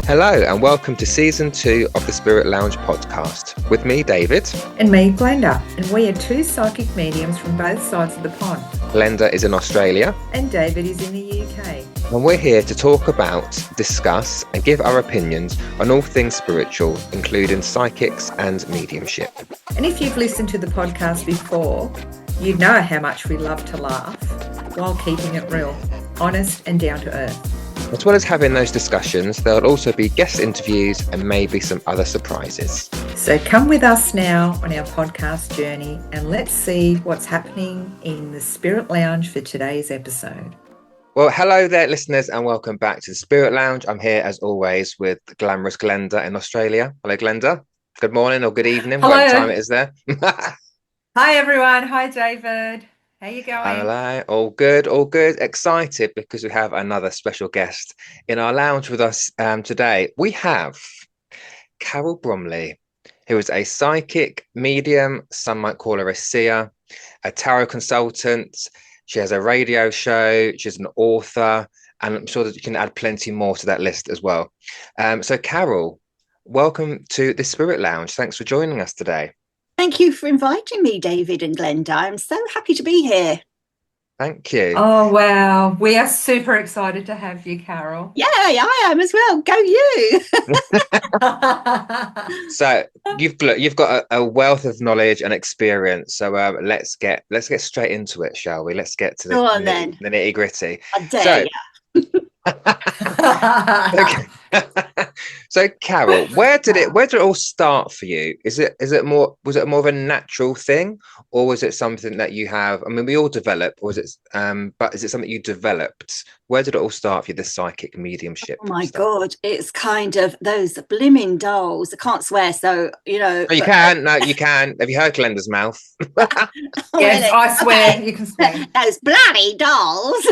Hello and welcome to Season 2 of the Spirit Lounge podcast. With me, David. And me, Glenda. And we are two psychic mediums from both sides of the pond. Glenda is in Australia. And David is in the UK. And we're here to talk about, discuss and give our opinions on all things spiritual, including psychics and mediumship. And if you've listened to the podcast before, you know how much we love to laugh while keeping it real, honest and down to earth. As well as having those discussions, there will also be guest interviews and maybe some other surprises. So come with us now on our podcast journey and let's see what's happening in the Spirit Lounge for today's episode. Well, hello there, listeners, and welcome back to the Spirit Lounge. I'm here, as always, with the glamorous Glenda in Australia. Hello, Glenda. Good morning or good evening, Hello. whatever time it is there. Hi, everyone. Hi, David. How you going? Hello, all good, all good. Excited because we have another special guest in our lounge with us today. We have Carole Bromley, who is a psychic medium, some might call her a seer, a tarot consultant. She has a radio show, she's an author, and I'm sure that you can add plenty more to that list as well. So Carole, welcome to the Spirit Lounge. Thanks for joining us today. Thank you for inviting me, David and Glenda. I'm so happy to be here. Thank you. Oh, wow. We are super excited to have you, Carole. Yeah, I am as well. Go you. So you've got a wealth of knowledge and experience. So let's get straight into it, shall we? Let's get to the nitty gritty. I dare you. Okay. So Carole, where did it all start for you? Was it more of a natural thing, or was it something that you have? I mean, we all develop, or is it but is it something you developed? Where did it all start for you, this psychic mediumship? Oh my God, it's kind of those blooming dolls. I can't swear, so you know. No, you can. No, you can. Have you heard Glenda's mouth? Yes, really? I swear. Okay. You can swear. Those bloody dolls.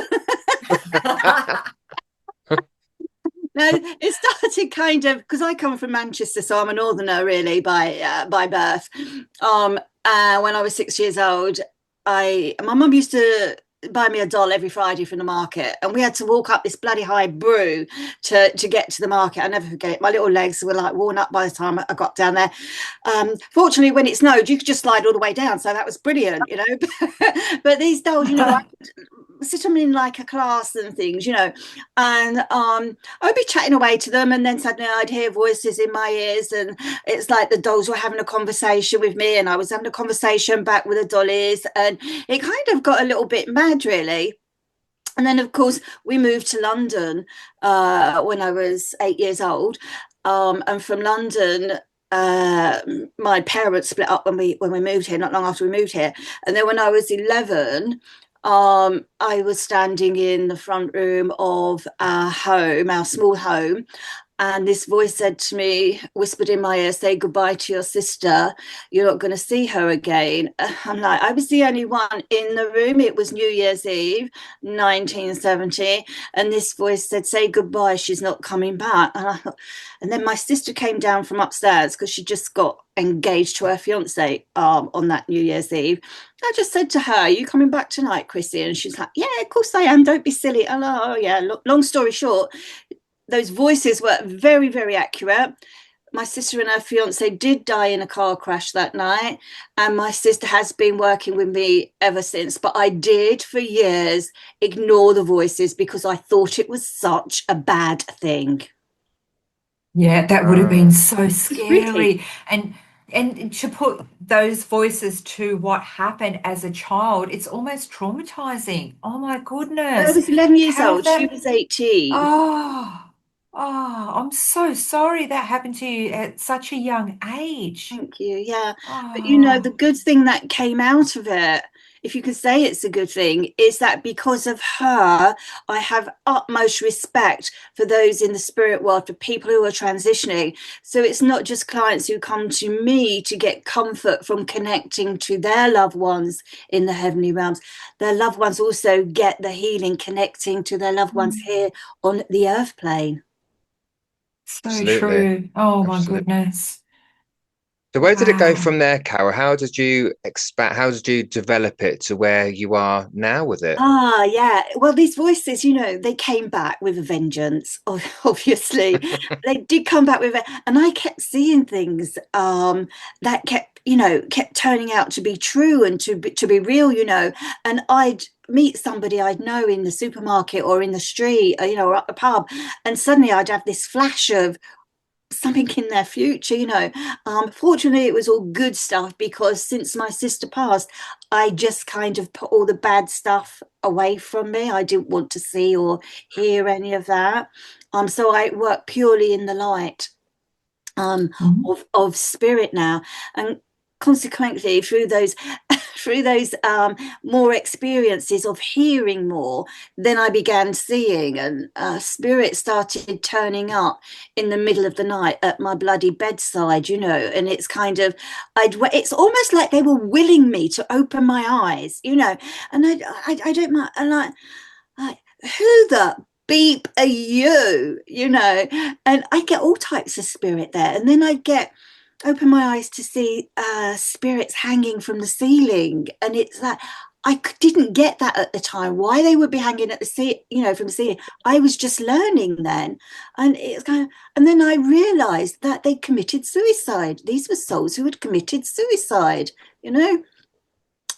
No, it started kind of because I come from Manchester, so I'm a northerner really by birth. When I was 6 years old, my mum used to buy me a doll every Friday from the market, and we had to walk up this bloody high brew to get to the market. I never forget it. My little legs were like worn up by the time I got down there. Fortunately, when it snowed, you could just slide all the way down, so that was brilliant, you know. But these dolls, you know, I sit them in like a class and things, you know, and I'd be chatting away to them, and then suddenly I'd hear voices in my ears, and it's like the dolls were having a conversation with me, and I was having a conversation back with the dollies, and it kind of got a little bit mad, really. And then, of course, we moved to London when I was 8 years old, and from London, my parents split up when we moved here, not long after we moved here, and then when I was 11. I was standing in the front room of our home, our small home, and this voice said to me, whispered in my ear, say goodbye to your sister. You're not going to see her again. I'm like, I was the only one in the room. It was New Year's Eve, 1970. And this voice said, say goodbye. She's not coming back. And then my sister came down from upstairs because she just got engaged to her fiance on that New Year's Eve. I just said to her, are you coming back tonight, Chrissy? And she's like, yeah, of course I am. Don't be silly. Oh, yeah. Long story short, those voices were very, very accurate. My sister and her fiance did die in a car crash that night, and my sister has been working with me ever since. But I did for years ignore the voices because I thought it was such a bad thing. Yeah, that would have been so scary. Really? And to put those voices to what happened as a child, it's almost traumatizing. Oh my goodness. I was 11 years old. She was 18. Oh, I'm so sorry that happened to you at such a young age. Thank you. Yeah. But you know, the good thing that came out of it, if you could say it's a good thing, is that because of her, I have utmost respect for those in the spirit world, for people who are transitioning. So it's not just clients who come to me to get comfort from connecting to their loved ones in the heavenly realms. Their loved ones also get the healing connecting to their loved ones here on the earth plane. So Absolutely. True. Oh, Absolutely. My goodness. So where did it go Wow. from there, Carol? How did you expand? How did you develop it to where you are now with it? Ah, yeah. Well, these voices, they came back with a vengeance, obviously. They did come back with it. And I kept seeing things that kept turning out to be true and to be real, And I'd meet somebody I'd know in the supermarket or in the street, or at the pub, and suddenly I'd have this flash of something in their future, fortunately it was all good stuff, because since my sister passed, I just kind of put all the bad stuff away from me. I didn't want to see or hear any of that. So I work purely in the light Mhm. of spirit now, and consequently through those through those more experiences of hearing more, then I began seeing, and spirit started turning up in the middle of the night at my bloody bedside, and it's kind of, it's almost like they were willing me to open my eyes, and I don't mind, and like, who the beep are you, and I get all types of spirit there, and then I get open my eyes to see spirits hanging from the ceiling, and it's like didn't get that at the time, why they would be hanging at the from the ceiling. I was just learning then, and it's kind of, and then I realized that they committed suicide. These were souls who had committed suicide, you know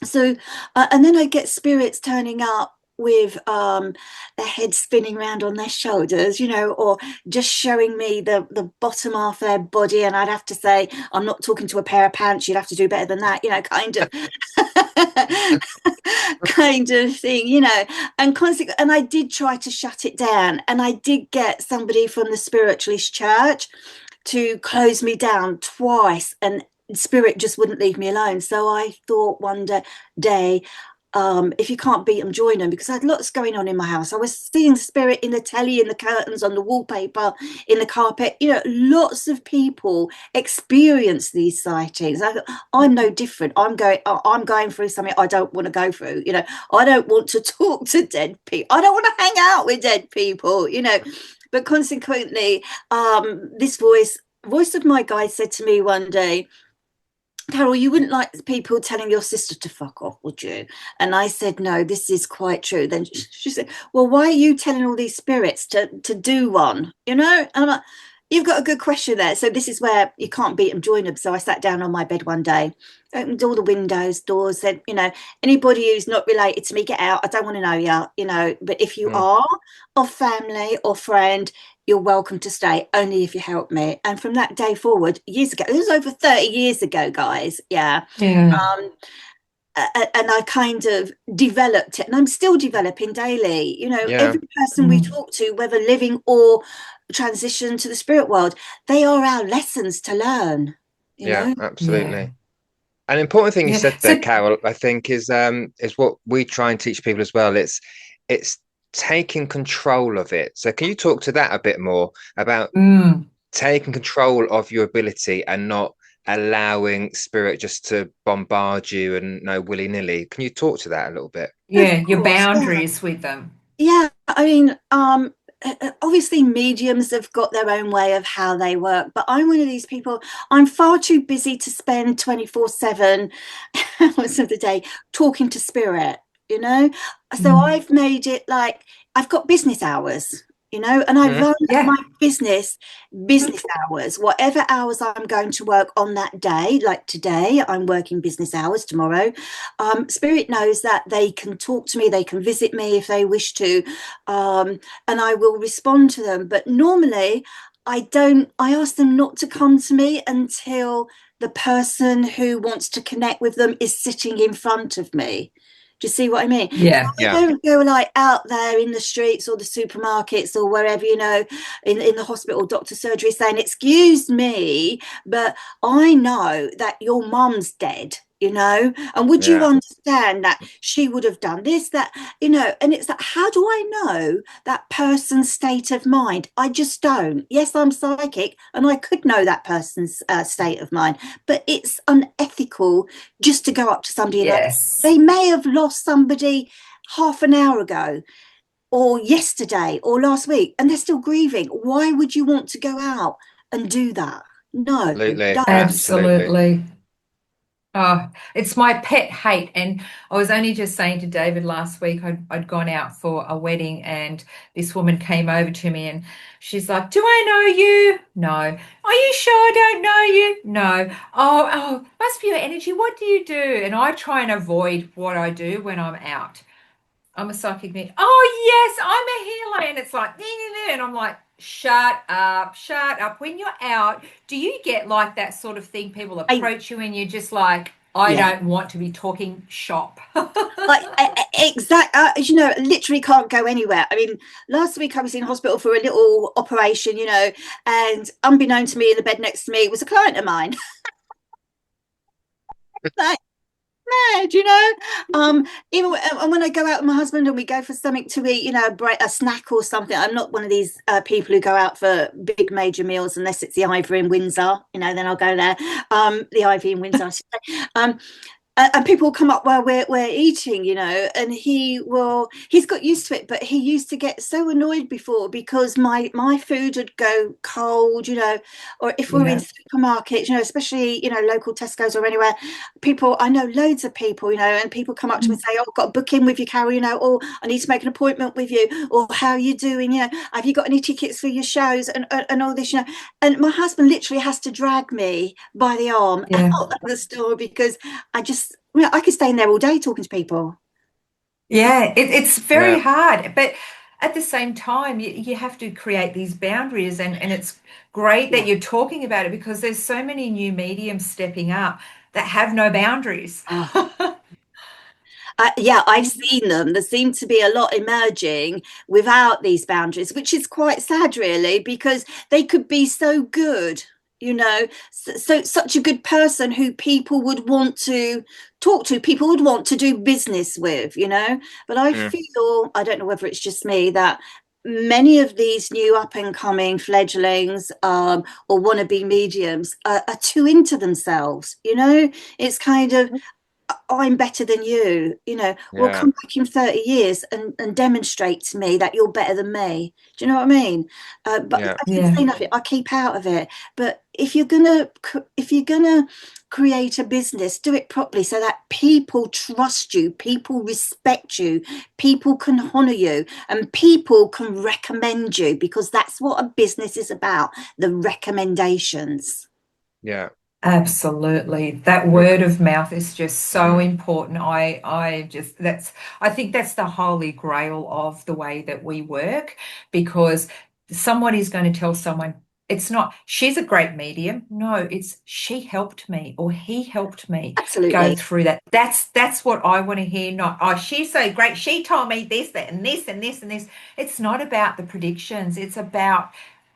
so and then I get spirits turning up with their heads spinning around on their shoulders, or just showing me the bottom half of their body, and I'd have to say, I'm not talking to a pair of pants, you'd have to do better than that, kind of kind of thing, and I did try to shut it down, and I did get somebody from the spiritualist church to close me down twice, and spirit just wouldn't leave me alone. So I thought one day, if you can't beat them, join them, because I had lots going on in my house. I was seeing spirit in the telly, in the curtains, on the wallpaper, in the carpet. Lots of people experience these sightings. I'm no different. I'm going through something I don't want to go through. I don't want to talk to dead people. I don't want to hang out with dead people. But consequently, this voice of my guide said to me one day, Carole, you wouldn't like people telling your sister to fuck off, would you? And I said, no, this is quite true. Then she said, well, why are you telling all these spirits to do one? And I'm like, you've got a good question there. So this is where you can't beat them, join them. So I sat down on my bed one day, opened all the windows, doors, said, anybody who's not related to me, get out. I don't want to know you, but if you Mm. are of family or friend, you're welcome to stay, only if you help me. And from that day forward, years ago, it was over 30 years ago, guys. Yeah. Yeah. Um, and I kind of developed it, and I'm still developing daily. Yeah, Every person we Mm. talk to, whether living or transition to the spirit world, they are our lessons to learn, you yeah, know? Yeah. absolutely. An important thing you Yeah. said there, So, Carol, I think is what we try and teach people as well. It's taking control of it. So can you talk to that a bit more about mm, taking control of your ability and not allowing spirit just to bombard you and no willy-nilly? Can you talk to that a little bit? Of yeah, your course, yeah. boundaries with them. Yeah, I mean, obviously mediums have got their own way of how they work, but I'm one of these people, I'm far too busy to spend 24/7 hours of the day talking to spirit, you know? So Mm. I've made it like I've got business hours, and I Mhm. run Yeah. my business hours, whatever hours I'm going to work on that day. Like today, I'm working business hours. Tomorrow, spirit knows that they can talk to me, they can visit me if they wish to, and I will respond to them. But normally, I don't. I ask them not to come to me until the person who wants to connect with them is sitting in front of me. Do you see what I mean? So Yeah. I Yeah, don't go like out there in the streets or the supermarkets or wherever, in the hospital, doctor surgery, saying, excuse me, but I know that your mum's dead, and would you yeah, understand that she would have done this, that, and it's like, how do I know that person's state of mind? I just don't. Yes, I'm psychic and I could know that person's state of mind, but it's unethical just to go up to somebody and like, Yes. they may have lost somebody half an hour ago or yesterday or last week and they're still grieving. Why would you want to go out and do that? No, you Absolutely, don't. absolutely. Absolutely. Oh, it's my pet hate. And I was only just saying to David last week, I'd gone out for a wedding and this woman came over to me and she's like, "Do I know you? No. Are you sure I don't know you? No. Oh, must be your energy. What do you do?" And I try and avoid what I do when I'm out. I'm a psychic medium. Oh, yes, I'm a healer. And it's like, "Nee, nee, nee." And I'm like, shut up, shut up. When you're out, do you get like that sort of thing? People I approach you and you're just like, I Yeah. don't want to be talking shop. Exact, you know, literally can't go anywhere. I mean, last week I was in hospital for a little operation, you know, and unbeknown to me, in the bed next to me was a client of mine. Like, mad, you know. Even when I go out with my husband and we go for something to eat, you know, a snack or something. I'm not one of these people who go out for big major meals unless it's the Ivory in Windsor, you know. Then I'll go there. The Ivy in Windsor. I should say. And people will come up while we're eating, you know, and he's got used to it, but he used to get so annoyed before because my food would go cold, you know, or if we're in Yeah, supermarkets, you know, especially, you know, local Tesco's or anywhere, people, I know loads of people, you know, and people come up to me and say, "Oh, I've got a booking with you, Carol, you know, or I need to make an appointment with you, or how are you doing, you know, have you got any tickets for your shows and all this, you know." And my husband literally has to drag me by the arm yeah, out of the store because I could stay in there all day talking to people. yeah. It's very Yeah, hard, but at the same time, you have to create these boundaries, and it's great that Yeah. you're talking about it because there's so many new mediums stepping up that have no boundaries. Oh, yeah, I've seen them. There seem to be a lot emerging without these boundaries, which is quite sad, really, because they could be so good, you know, such a good person who people would want to talk to, people would want to do business with, you know. But I mm, feel, I don't know whether it's just me, that many of these new up and coming fledglings or wannabe mediums are too into themselves, you know. It's kind of, I'm better than you, you know, well, yeah, come back in 30 years and demonstrate to me that you're better than me. Do you know what I mean? But yeah, I didn't Yeah, say nothing. I keep out of it. But if you're gonna create a business, do it properly so that people trust you, people respect you, people can honor you, and people can recommend you because that's what a business is about, the recommendations. yeah. absolutely. That Rec- word of mouth is just so mm, important. I think that's the holy grail of the way that we work because somebody's going to tell someone, it's not, she's a great medium. No, it's she helped me or he helped me go Absolutely. through that. That's what I want to hear. Not, oh, she's so great. She told me this, that, and this, and this, and this. It's not about the predictions. It's about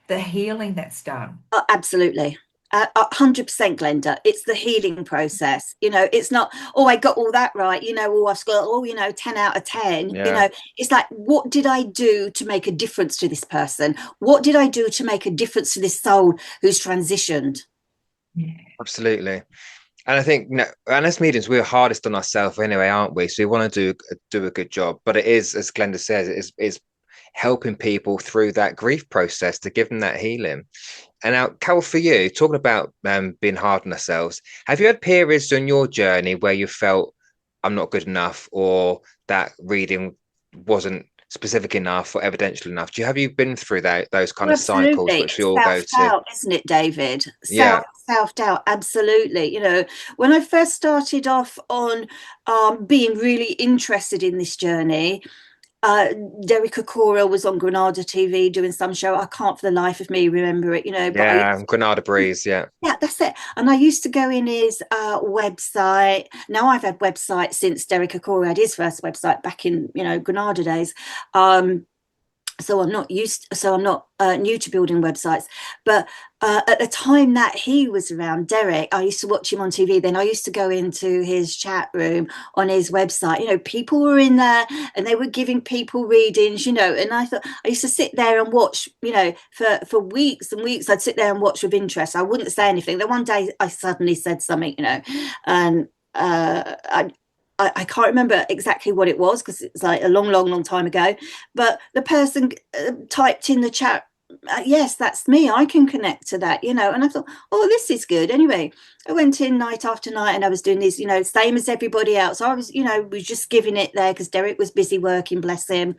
the healing that's done. Absolutely. 100% Glenda, it's the healing process, you know. It's not, oh, I got all that right, you know, oh, I've got, oh, you know, 10 out of 10, you yeah, know. It's like, what did I do to make a difference to this person? What did I do to make a difference to this soul who's transitioned? Yeah. absolutely. And I think, you know, and as mediums, we're hardest on ourselves anyway, aren't we? So we want to do a good job. But it is, as Glenda says, it's helping people through that grief process to give them that healing. And now, Carol, for you, talking about being hard on ourselves, have you had periods in your journey where you felt I'm not good enough, or that reading wasn't specific enough or evidential enough? Have you been through those kind Oh, of cycles absolutely. which we It's all go to? self-doubt, isn't it, David? Yeah, Self-doubt, absolutely. You know, when I first started off on being really interested in this journey, uh, Derek Okora was on Granada TV doing some show. I can't for the life of me remember it, you know, but yeah, Granada Breeze, yeah, yeah, that's it. And I used to go in his website. Now I've had websites since Derek Okora had his first website back in, you know, Granada days. Um, so I'm not new to building websites, but at the time that he was around, Derek, I used to watch him on TV. Then I used to go into his chat room on his website. You know, people were in there and they were giving people readings, you know, and I thought, I used to sit there and watch, you know, for weeks and weeks. I'd sit there and watch with interest. I wouldn't say anything. Then one day I suddenly said something, you know, and I can't remember exactly what it was because it's like a long, long, long time ago. But the person typed in the chat yes, that's me. I can connect to that, you know. And I thought, oh, this is good. Anyway, I went in night after night and I was doing this, you know, same as everybody else. I was, you know, was just giving it there because Derek was busy working, bless him,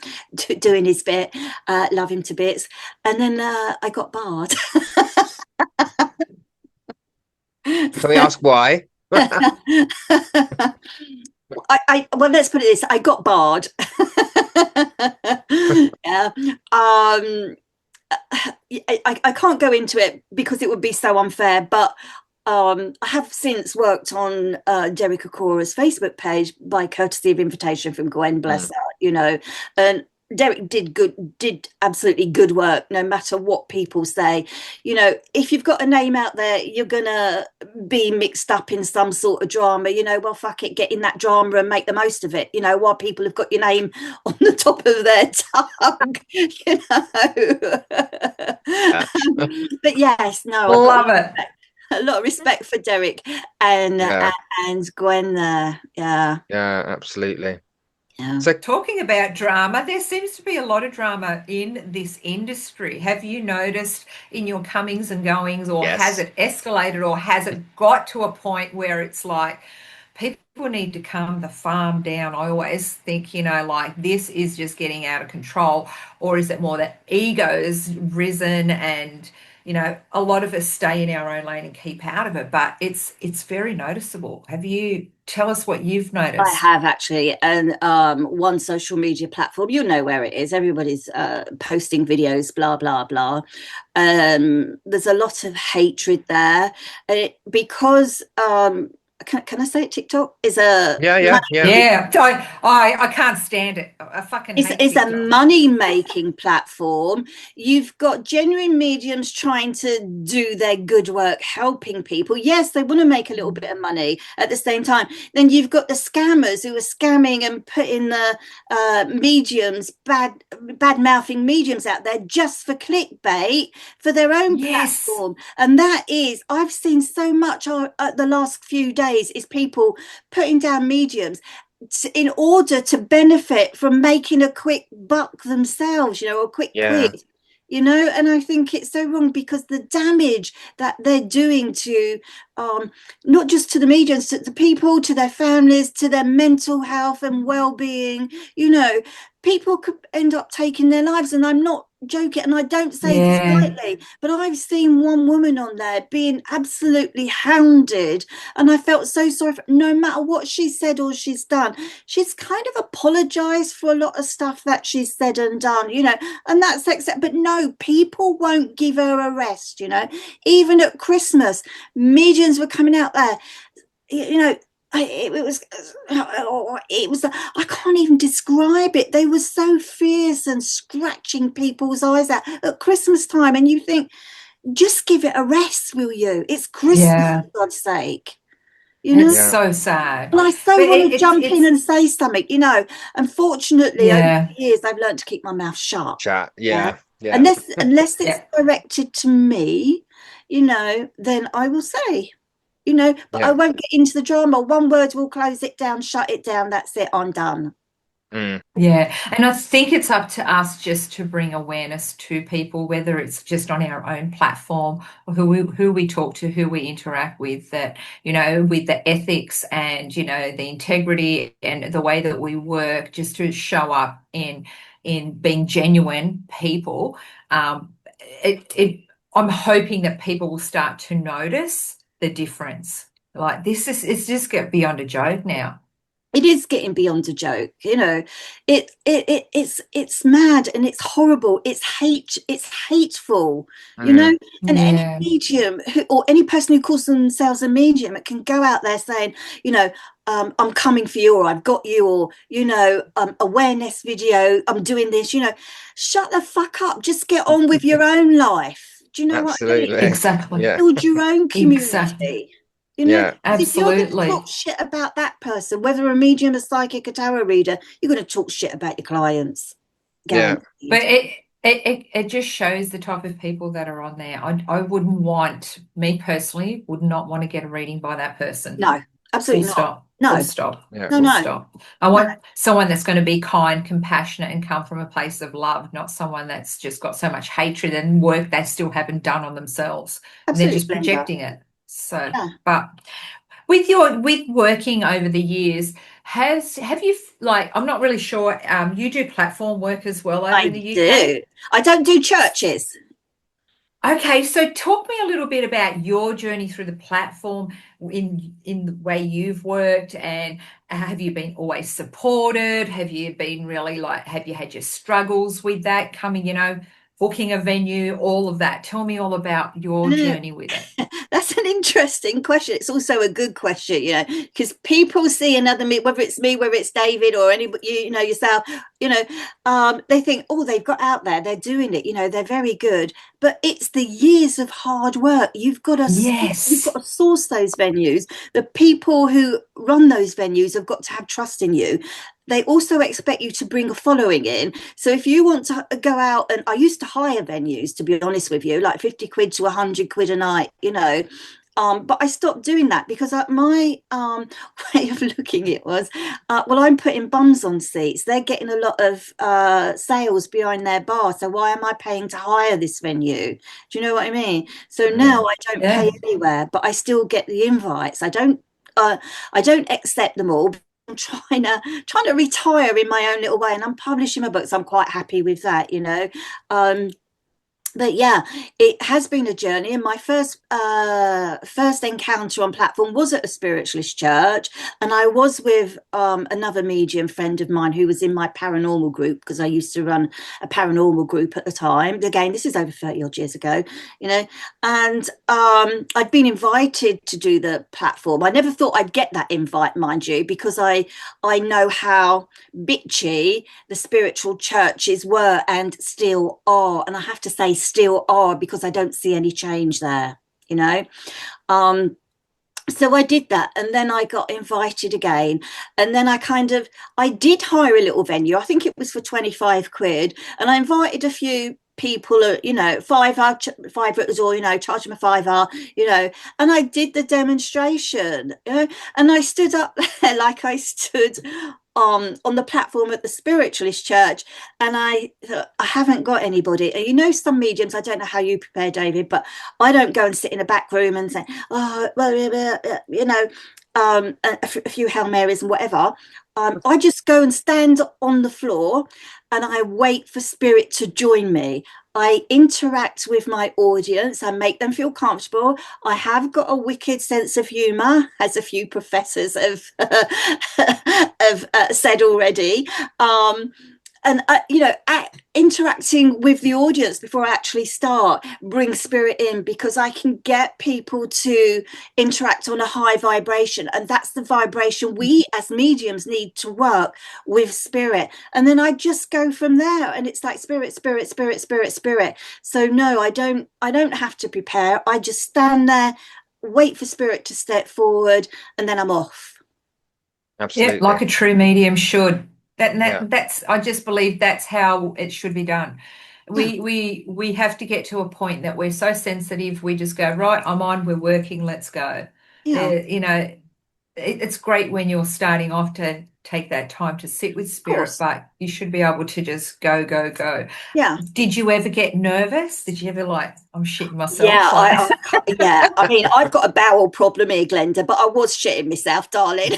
doing his bit. Love him to bits. And then I got barred. Can we ask why? Well, let's put it this: I got barred. Yeah. I can't go into it because it would be so unfair, but I have since worked on Derek Akora's Facebook page by courtesy of invitation from Gwen, bless her, you know, and Derek did absolutely good work, no matter what people say. You know, if you've got a name out there, you're gonna be mixed up in some sort of drama, you know, well, fuck it, get in that drama and make the most of it, you know, while people have got your name on the top of their tongue, you know. But yes, no, I've got Love it. a lot of respect for Derek and Yeah, and Gwen there. Yeah. yeah, absolutely. Yeah. So Talking about drama, there seems to be a lot of drama in this industry. Have you noticed in your comings and goings, or has yes, it escalated, or has it got to a point where it's like people need to calm the farm down? I always think, you know, like this is just getting out of control, or is it more that ego's risen and you know, a lot of us stay in our own lane and keep out of it, but it's very noticeable. Have you tell us what you've I noticed? have actually, and one social media platform, you know where it is. Everybody's posting videos, blah blah blah. There's a lot of hatred there, because can I say it? TikTok is a yeah, yeah, yeah, money Yeah, I can't stand it. I fucking hate is a TikTok. money making platform. You've got genuine mediums trying to do their good work, helping people. Yes, they want to make a little bit of money at the same time. Then you've got the scammers who are scamming and putting the mediums, bad mouthing mediums out there just for clickbait for their own Yes. platform. And that is, I've seen so much the last few days is people putting down mediums in order to benefit from making a quick buck themselves, you know, a quick yeah, quid, you know. And I think it's so wrong because the damage that they're doing to not just to the mediums, to the people, to their families, to their mental health and well-being, you know, people could end up taking their lives. And I'm not joking, and I don't say this Yeah. lightly, but I've seen one woman on there being absolutely hounded, and I felt so sorry for, no matter what she said or she's done, she's kind of apologized for a lot of stuff that she's said and done, you know, and that's accept. But no, people won't give her a rest, you know. Even at Christmas, mediums were coming out there, you know. It was I can't even describe it. They were so fierce and scratching people's eyes out at Christmas time, and you think, just give it a rest, will you? It's Christmas, Yeah. for God's sake, you It's know. yeah, so sad. And I so But want to jump in it's and say something, you know. Unfortunately, over yeah. the years, I've learned to keep my mouth shut. chat, Yeah. yeah, yeah, Unless it's Yeah. directed to me, you know, then I will say, you know, but I yeah. won't get into the drama. One word will close it down, shut it down. That's it. I'm done. Mm, Yeah, and I think it's up to us just to bring awareness to people, whether it's just on our own platform or who we talk to, who we interact with, that, you know, with the ethics and, you know, the integrity and the way that we work, just to show up in being genuine people. Um, I'm hoping that people will start to notice the difference. Like this is it's just get beyond a joke now. It is getting beyond a joke, you know. It's mad and it's horrible. It's hateful, you know. mm, And any Yeah. medium or any person who calls themselves a medium, it can go out there saying, you know, I'm coming for you, or I've got you, or, you know, awareness video, I'm doing this, you know. Shut the fuck up. Just get on with your own life. Do you know what I mean? absolutely. Exactly. Yeah, Build your own Exactly. community, you know. yeah, Because if you're going to talk Absolutely. shit about that person, whether a medium, a psychic, a tarot reader, you're going to talk shit about your clients, yeah, But guaranteed. it just shows the type of people that are on there. I wouldn't want, me personally, would not want to get a reading by that person. No, Full absolutely not. stop. Full No, stop. Yeah. no, Full no, stop. I no, want someone that's going to be kind, compassionate, and come from a place of love, not someone that's just got so much hatred and work they still haven't done on themselves, and they're absolutely, just Glenda. projecting it. So, Yeah, but with working over the years, have you like I'm not really sure. You do platform work as well over in I the UK. do. I don't do churches. Okay, so talk me a little bit about your journey through the platform in the way you've worked, and have you been always supported? Have you been really like, have you had your struggles with that coming, booking a venue, all of that? Tell me all about your No, journey with it. that's an interesting question. It's also a good question, because people see another me, whether it's me, whether it's David or anybody, yourself, you know, they think, oh, they've got out there, they're doing it, they're very good. But it's the years of hard work. You've got Yes. to source those venues. The people who run those venues have got to have trust in you. They also expect you to bring a following in. So if you want to go out, and I used to hire venues, to be honest with you, like 50 quid to 100 quid a night, but I stopped doing that because my way of looking at it was, well, I'm putting bums on seats. They're getting a lot of sales behind their bar. So why am I paying to hire this venue? Do you know what I mean? So now Mm. I don't pay Yeah. anywhere, but I still get the invites. I don't accept them all. I'm trying to retire in my own little way, and I'm publishing my books. I'm quite happy with that. Um, but yeah, it has been a journey, and my first encounter on platform was at a spiritualist church, and I was with another medium friend of mine who was in my paranormal group, because I used to run a paranormal group at the time. Again, this is over 30 odd years ago, and I'd been invited to do the platform. I never thought I'd get that invite, mind you, because I know how bitchy the spiritual churches were and still are, and I have to say still are, because I don't see any change there, um so I did that, and then I got invited again, and then I did hire a little venue. I think it was for 25 quid, and I invited a few people at, 5 hour, 5 at the door, charge them a 5 hour, and I did the demonstration, and I stood up there like I stood on the platform at the spiritualist church, and I haven't got anybody. And some mediums, I don't know how you prepare, David, but I don't go and sit in a back room and say, oh, well, a few Hail Marys and whatever. I just go and stand on the floor, and I wait for spirit to join me. I interact with my audience. I make them feel comfortable. I have got a wicked sense of humour, as a few professors have, have said already. And interacting with the audience before I actually start bring spirit in, because I can get people to interact on a high vibration, and that's the vibration we as mediums need to work with spirit. And then I just go from there, and it's like spirit, spirit, spirit, spirit, spirit. So no, I don't have to prepare. I just stand there, wait for spirit to step forward, and then I'm off. Yeah, like Absolutely. a true medium should. Yeah. That's I just believe that's how it should be done. Yeah, We have to get to a point that we're so sensitive, we just go, right, I'm on, we're working, let's go. yeah, of It's great when you're starting off to take that time to sit with spirit, course. but you should be able to just go, go, go. Yeah. Did you ever get nervous? Did you ever like, I'm shitting Yeah, myself? Like, yeah. I mean, I've got a bowel problem here, Glenda, but I was shitting myself, darling.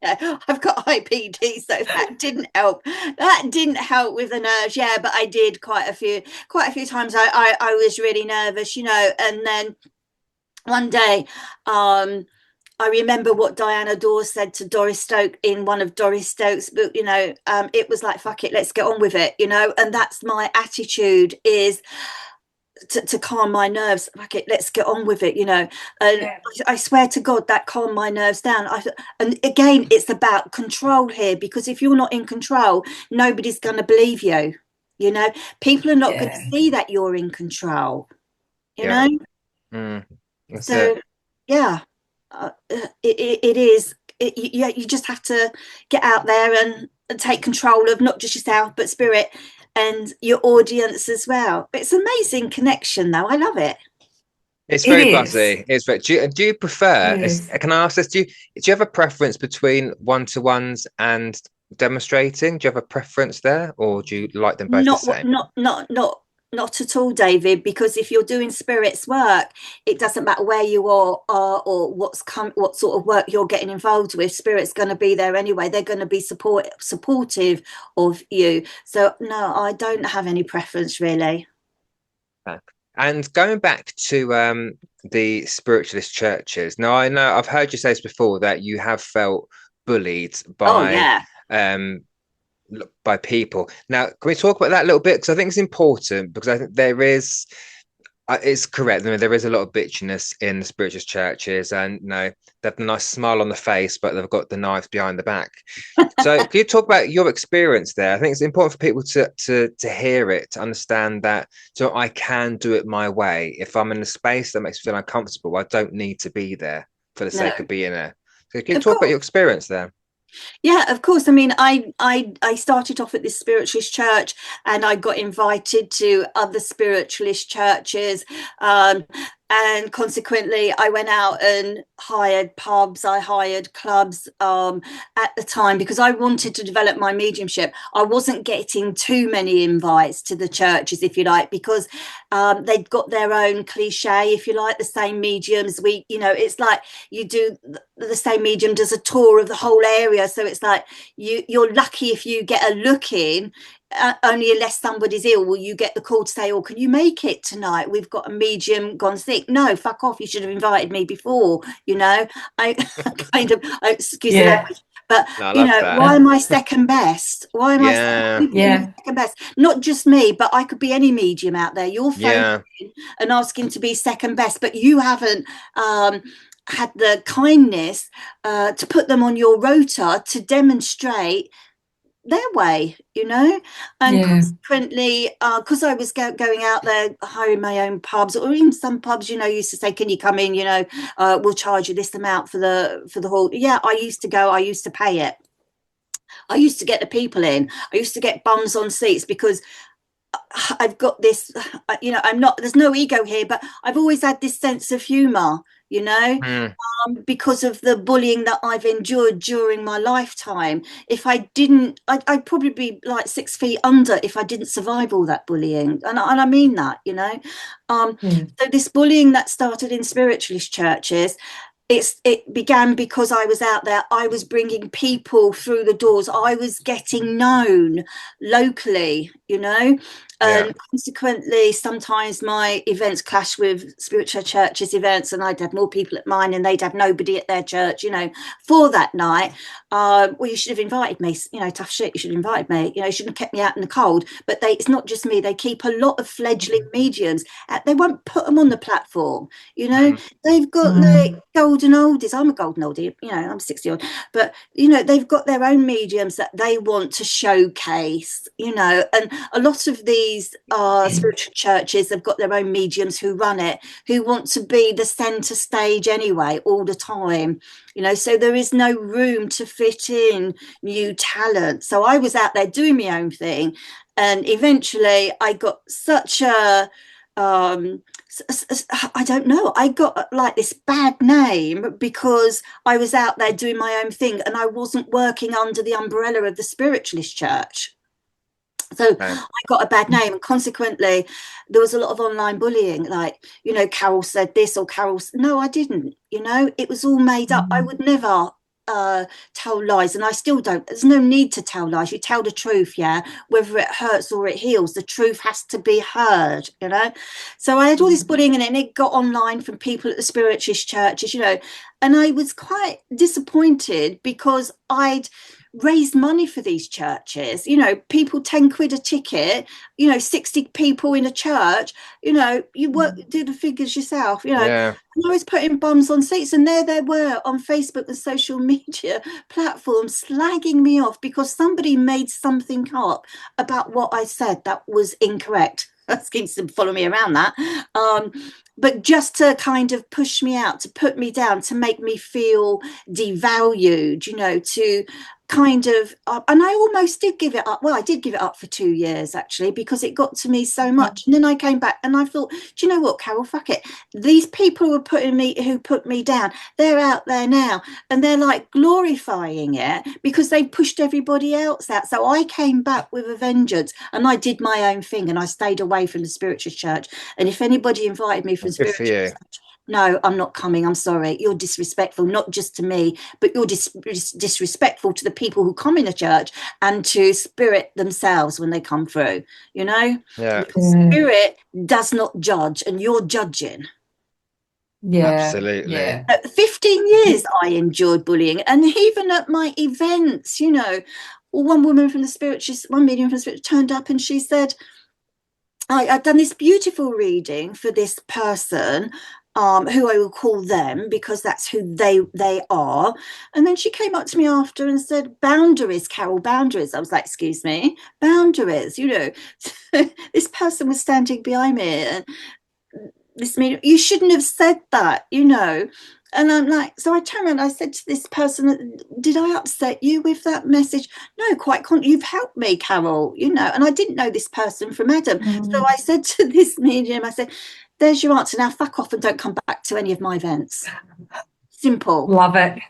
I've got IPD, so that didn't help. That didn't help with the nerves. Yeah, but I did quite a few times. I was really nervous, and then one day, I remember what Diana Dawes said to Doris Stoke in one of Doris Stoke's book. It was like, fuck it, let's get on with it, and that's my attitude, is to calm my nerves. Like, it, let's get on with it, and yeah, I swear to God that calmed my nerves down. And again, it's about control here, because if you're not in control, nobody's going to believe you. People are not going to yeah. see that you're in control. you Yeah. know Mm. That's it. so yeah, it is. You just have to get out there and take control of not just yourself, but spirit and your audience as well. It's amazing connection, though. I love it. It's It very is. buzzy. It's very. Do you It prefer? is. Can I ask this? Do you have a preference between one-to-ones and demonstrating? Do you have a preference there, or do you like them both the Not same? not at all, David, because if you're doing spirits work, it doesn't matter where you are or what sort of work you're getting involved with. Spirit's going to be there anyway. They're going to be supportive of you. So no, I don't have any preference really. Okay. And going back to the spiritualist churches, now I know I've heard you say this before that you have felt bullied Oh yeah. um, by people. Now, can we talk about that a little bit? Because I think it's important because I think there is it's correct. I mean, there is a lot of bitchiness in the spiritualist churches, and no, they have a nice smile on the face, but they've got the knives behind the back. So, can you talk about your experience there? I think it's important for people to hear it, to understand that. So, I can do it my way. If I'm in a space that makes me feel uncomfortable, I don't need to be there for the No, sake of being there. So, can you of talk about your course. experience there? Yeah, of course. I mean, I started off at this spiritualist church, and I got invited to other spiritualist churches. And consequently, I went out and hired pubs, I hired clubs at the time because I wanted to develop my mediumship. I wasn't getting too many invites to the churches, if you like, because they've got their own cliche, if you like, the same mediums. It's like you do the same medium does a tour of the whole area. So it's like you're lucky if you get a look in. Only unless somebody's ill will you get the call to say, oh, can you make it tonight, we've got a medium gone sick. No, fuck off, you should have invited me before. I kind of excuse the Yeah. language, but No, I love that. why am I second best? Why Yeah, are you putting me Yeah. second best? Not just me, but I could be any medium out there. You're phoning yeah. in and asking to be second best, but you haven't had the kindness to put them on your rota to demonstrate their way, and Yeah. consequently, because I was going out there hiring my own pubs, or even some pubs, used to say, can you come in, we'll charge you this amount for the hall. Yeah, I used to go, I used to pay it. I used to get the people in. I used to get bums on seats because I've got this, I'm not, there's no ego here, but I've always had this sense of humor, you know, Mm, because of the bullying that I've endured during my lifetime. If I didn't, I'd probably be like 6 feet under if I didn't survive all that bullying. And I mean that. Yeah. So this bullying that started in spiritualist churches, it began because I was out there. I was bringing people through the doors. I was getting known locally, yeah. and consequently, sometimes my events clash with spiritual churches' events, and I'd have more people at mine, and they'd have nobody at their church, for that night. Well, you should have invited me, tough shit. You should have invited me. You shouldn't have kept me out in the cold. But it's not just me. They keep a lot of fledgling mediums. They won't put them on the platform. You know, Mm, they've got Mm. the golden oldies. I'm a golden oldie. I'm 60 odd, but they've got their own mediums that they want to showcase. And a lot of these spiritual churches have got their own mediums who run it, who want to be the center stage anyway, all the time. So there is no room to fit in new talent. So I was out there doing my own thing, and eventually I got such a um I don't know, I got like this bad name because I was out there doing my own thing and I wasn't working under the umbrella of the spiritualist church. So okay. I got a bad name, and consequently there was a lot of online bullying, like, Carole said this, or no, I didn't. It was all made up. I Mm. would never tell lies, and I still don't. There's no need to tell lies. You tell the truth, yeah, whether it hurts or it heals, the truth has to be heard. So I had all this bullying, and then it got online from people at the spiritualist churches, and I was quite disappointed because I'd raised money for these churches. People 10 quid a ticket, 60 people in a church. You do the figures yourself. Yeah. And I was putting bums on seats, and there they were on Facebook and social media platforms slagging me off because somebody made something up about what I said that was incorrect. Asking to follow me around that. But just to kind of push me out, to put me down, to make me feel devalued, to kind of, and I almost did give it up. Well, I did give it up for 2 years actually, because it got to me so much. And then I came back and I thought, do you know what, Carole, fuck it. These people who put me down, they're out there now and they're like glorifying it because they pushed everybody else out. So I came back with a vengeance and I did my own thing and I stayed away from the spiritualist church. And if anybody invited me from Good for spiritualist you. church, no, I'm not coming. I'm sorry. You're disrespectful, not just to me, but you're disrespectful to the people who come in the church and to spirit themselves when they come through, you know? Yeah, Because spirit does not judge, and you're judging. absolutely. 15 years I endured bullying, and even at my events, you know, one medium from the spirit turned up and she said, I'd done this beautiful reading for this person, who I will call them because that's who they are. And then she came up to me after and said, "Boundaries, Carole, boundaries." I was like, "Excuse me, boundaries." You know, this person was standing behind me, and this mean you shouldn't have said that, you know. And I'm like, so I turned around, I said to this person, "Did I upset you with that message?" "No, you've helped me, Carole, you know." And I didn't know this person from Adam. So I said to this medium, I said, "There's your answer. Now fuck off and don't come back to any of my events." Simple. Love it. I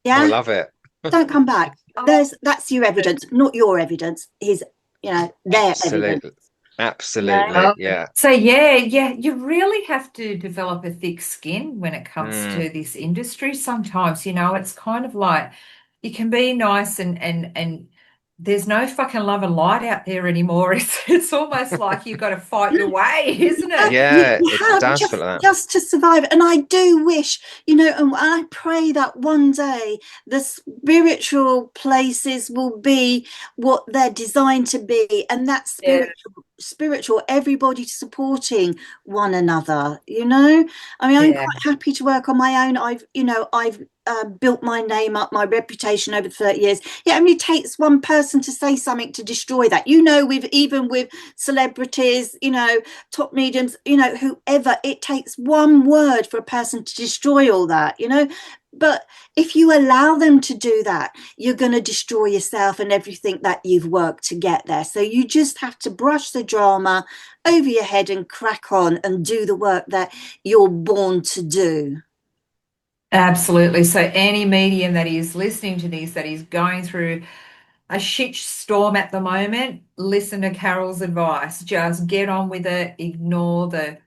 Yeah. love it. Don't come back. That's your evidence, not your evidence. His, you know, their evidence. Absolutely. Absolutely. Oh, Yeah. so yeah, you really have to develop a thick skin when it comes Mm. to this industry. Sometimes, you know, it's kind of like you can be nice and there's no fucking love and light out there anymore. It's almost like you've got to fight your way, isn't it? Yeah, You it have does feel like that. just to survive. And I do wish, you know, and I pray that one day the spiritual places will be what they're designed to be, and that's Yeah, spiritual, everybody supporting one another, you know. I mean, I'm yeah, quite happy to work on my own. I've built my name up, my reputation over 30 years. It only takes one person to say something to destroy that, you know. With celebrities, you know, top mediums, you know, whoever, it takes one word for a person to destroy all that, you know. But if you allow them to do that, you're going to destroy yourself and everything that you've worked to get there. So you just have to brush the drama over your head and crack on and do the work that you're born to do. absolutely. So any medium that is listening to this, that is going through a shit storm at the moment, listen to Carole's advice. Just get on with it, ignore the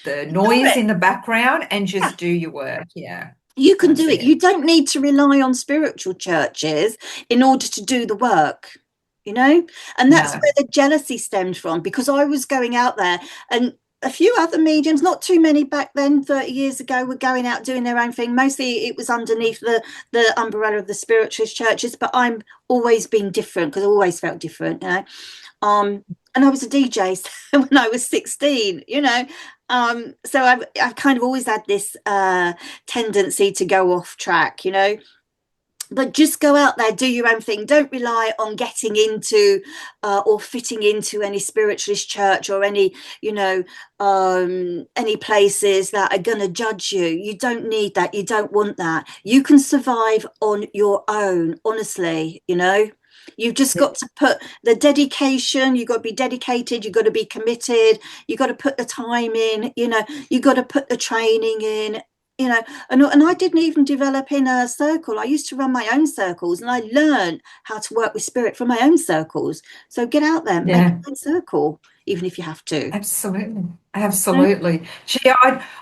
Ignore noise it. in the background and Yeah. just do your work. Yeah, You can that's do it. it. You don't need to rely on spiritual churches in order to do the work, you know? And that's No. where the jealousy stemmed from, because I was going out there and a few other mediums, not too many back then, 30 years ago, were going out doing their own thing. Mostly it was underneath the umbrella of the spiritualist churches, but I'm always been different because I always felt different, you know? Um, and I was a DJ when I was 16, you know. So I've kind of always had this tendency to go off track, you know. But just go out there, do your own thing. Don't rely on getting into or fitting into any spiritualist church or any, you know, any places that are going to judge you. You don't need that. You don't want that. You can survive on your own, honestly, you know. You've just got to put the dedication, you've got to be dedicated, you've got to be committed, you've got to put the time in, you know, you've got to put the training in, you know. And I didn't even develop in a circle. I used to run my own circles and I learned how to work with spirit from my own circles. So get out there, make Yeah. your own circle, even if you have to. Absolutely. Absolutely. Gee,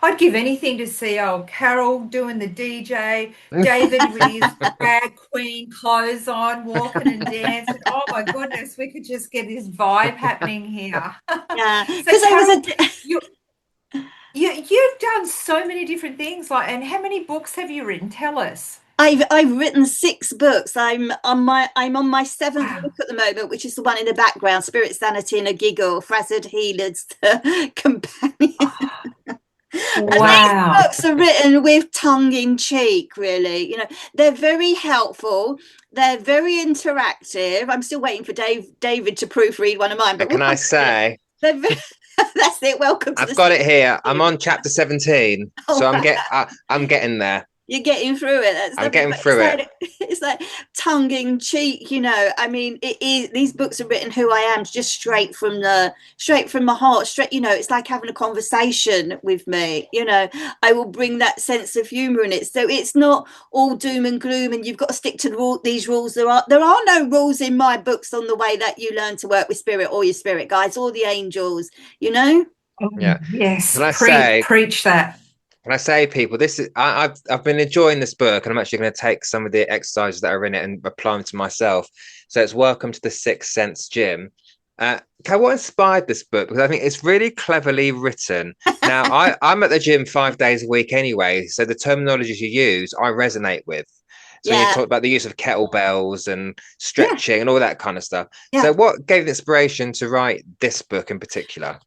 I'd give anything to see old Carole doing the DJ, David with his drag queen clothes on, walking and dancing. Oh my goodness, we could just get this vibe happening here. Yeah, So because I was Carole, a you've done so many different things. Like, and how many books have you written? Tell us. I've written 6 books. I'm on my seventh Wow. book at the moment, which is the one in the background, Spirit Sanity and a Giggle, Frazzled Healer's Companion. And these Wow. books are written with tongue in cheek, really. You know, they're very helpful. They're very interactive. I'm still waiting for David to proofread one of mine, but we'll Can I come to it. say, That's it. Welcome to I've the got it here. I'm team. on chapter 17, Oh, so I'm getting there. You're getting through it. That's I'm lovely. getting But through it. it's like tongue in cheek, you know. I mean, it is, these books are written who I am, just straight from my heart. Straight, you know, it's like having a conversation with me. You know, I will bring that sense of humor in it. So it's not all doom and gloom, and you've got to stick to these rules. There are no rules in my books on the way that you learn to work with spirit or your spirit guides or the angels. You know. Oh, Yeah. yes, Can I say, preach that. Can I say, people, this is I've been enjoying this book, and I'm actually going to take some of the exercises that are in it and apply them to myself. So it's Welcome to the Sixth Sense Gym. What inspired this book? Because I think it's really cleverly written. Now, I'm at the gym 5 days a week anyway, so the terminologies you use, I resonate with. So when you Yeah. talk about the use of kettlebells and Yeah. stretching and all that kind of stuff. Yeah. So what gave the inspiration to write this book in particular?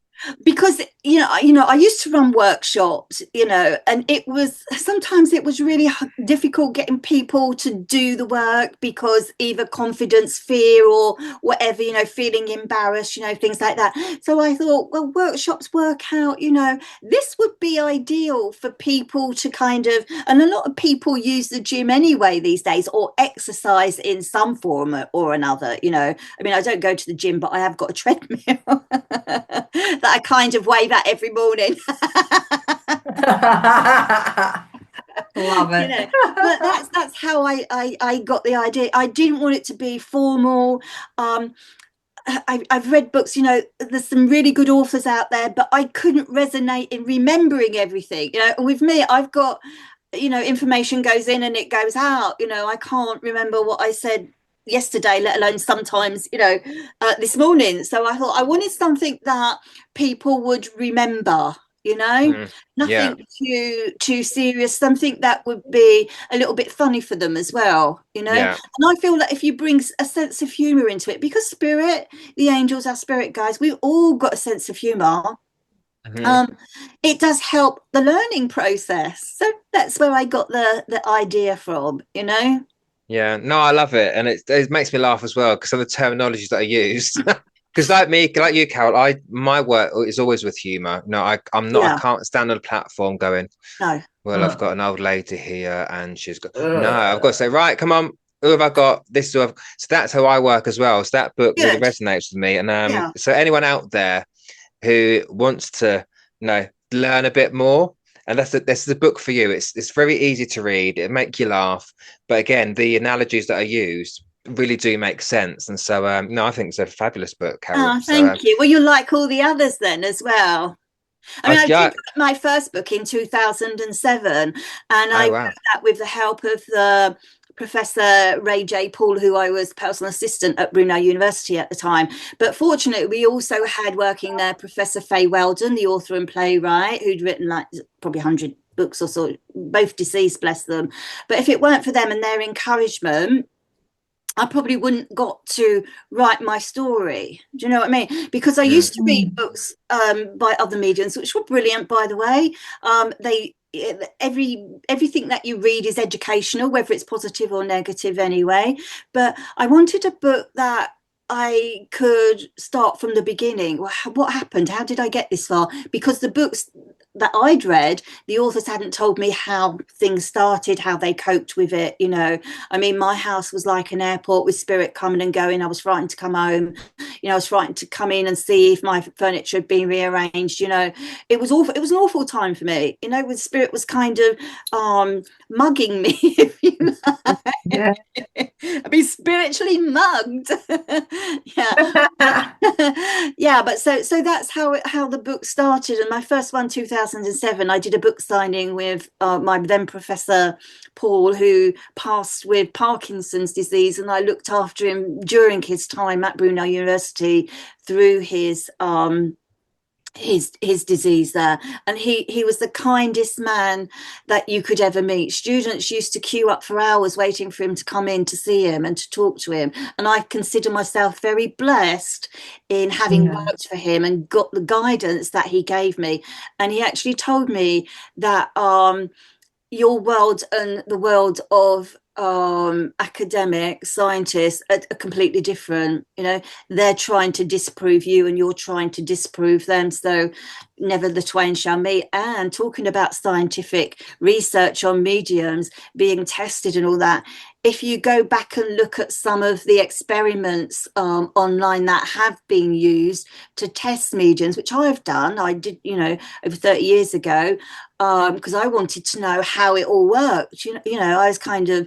Because I used to run workshops, and it was sometimes it was really difficult getting people to do the work because either confidence, fear, or whatever, feeling embarrassed, things like that. So I thought, well, workshops work out, this would be ideal for people to kind of, and a lot of people use the gym anyway these days, or exercise in some form or another. I mean, I don't go to the gym, but I have got a treadmill that I kind of wave at every morning. Love you it. know but that's how I got the idea. I didn't want it to be formal. I've read books, there's some really good authors out there, but I couldn't resonate in remembering everything. And with me, I've got, information goes in and it goes out. I can't remember what I said yesterday, let alone sometimes, this morning. So I thought I wanted something that people would remember, Mm, yeah, nothing too serious, something that would be a little bit funny for them as well. And yeah. I feel that if you bring a sense of humor into it, because spirit, the angels, our spirit guys, we've all got a sense of humor. Mhm. um it does help the learning process. So that's where I got the idea from. Yeah, no, I love it, and it makes me laugh as well because some of the terminologies that I use. Because like me, like you, Carol, my work is always with humour. No, I'm not. I Yeah. can't stand on a platform going, No. well, I've got an old lady here, and she's got no. I've got to say, Uh, right, come on, who have I got? This, who I've... So that's how I work as well. So that book really Good. resonates with me, and Yeah. so anyone out there who wants to, learn a bit more. And this is a book for you. It's very easy to read. It make you laugh, but again, the analogies that are used really do make sense. And so, no, I think it's a fabulous book, Carol. Oh, So, thank you. Well, you like all the others then as well. I mean, I did yeah. write my first book in 2007, and I Oh wrote wow. that with the help of the Professor Ray J. Paul, who I was personal assistant at Brunel University at the time. But fortunately, we also had working there Professor Faye Weldon, the author and playwright, who'd written like probably 100 books or so, both deceased, bless them. But if it weren't for them and their encouragement, I probably wouldn't got to write my story. Do you know what I mean? Because I Mm, used to read books by other mediums, which were brilliant, by the way. They everything that you read is educational, whether it's positive or negative, anyway. But I wanted a book that I could start from the beginning. What happened? How did I get this far? Because the books that I'd read, the authors hadn't told me how things started, how they coped with it. I mean, my house was like an airport with spirit coming and going. I was frightened to come home. I was frightened to come in and see if my furniture had been rearranged. It was awful. It was an awful time for me. With spirit was kind of mugging me, if you yeah. like. I'd be spiritually mugged. Yeah. Yeah, but so that's how the book started. And my first one, 2007, I did a book signing with my then Professor Paul, who passed with Parkinson's disease, and I looked after him during his time at Brunel University through his disease there. And he was the kindest man that you could ever meet. Students used to queue up for hours waiting for him to come in to see him and to talk to him. And I consider myself very blessed in having Yeah. worked for him and got the guidance that he gave me. And he actually told me that your world and the world of academic scientists are completely different. They're trying to disprove you and you're trying to disprove them, so never the twain shall meet. And talking about scientific research on mediums being tested and all that, if you go back and look at some of the experiments online that have been used to test mediums, which I've done, I did, over 30 years ago, because I wanted to know how it all worked. I was kind of,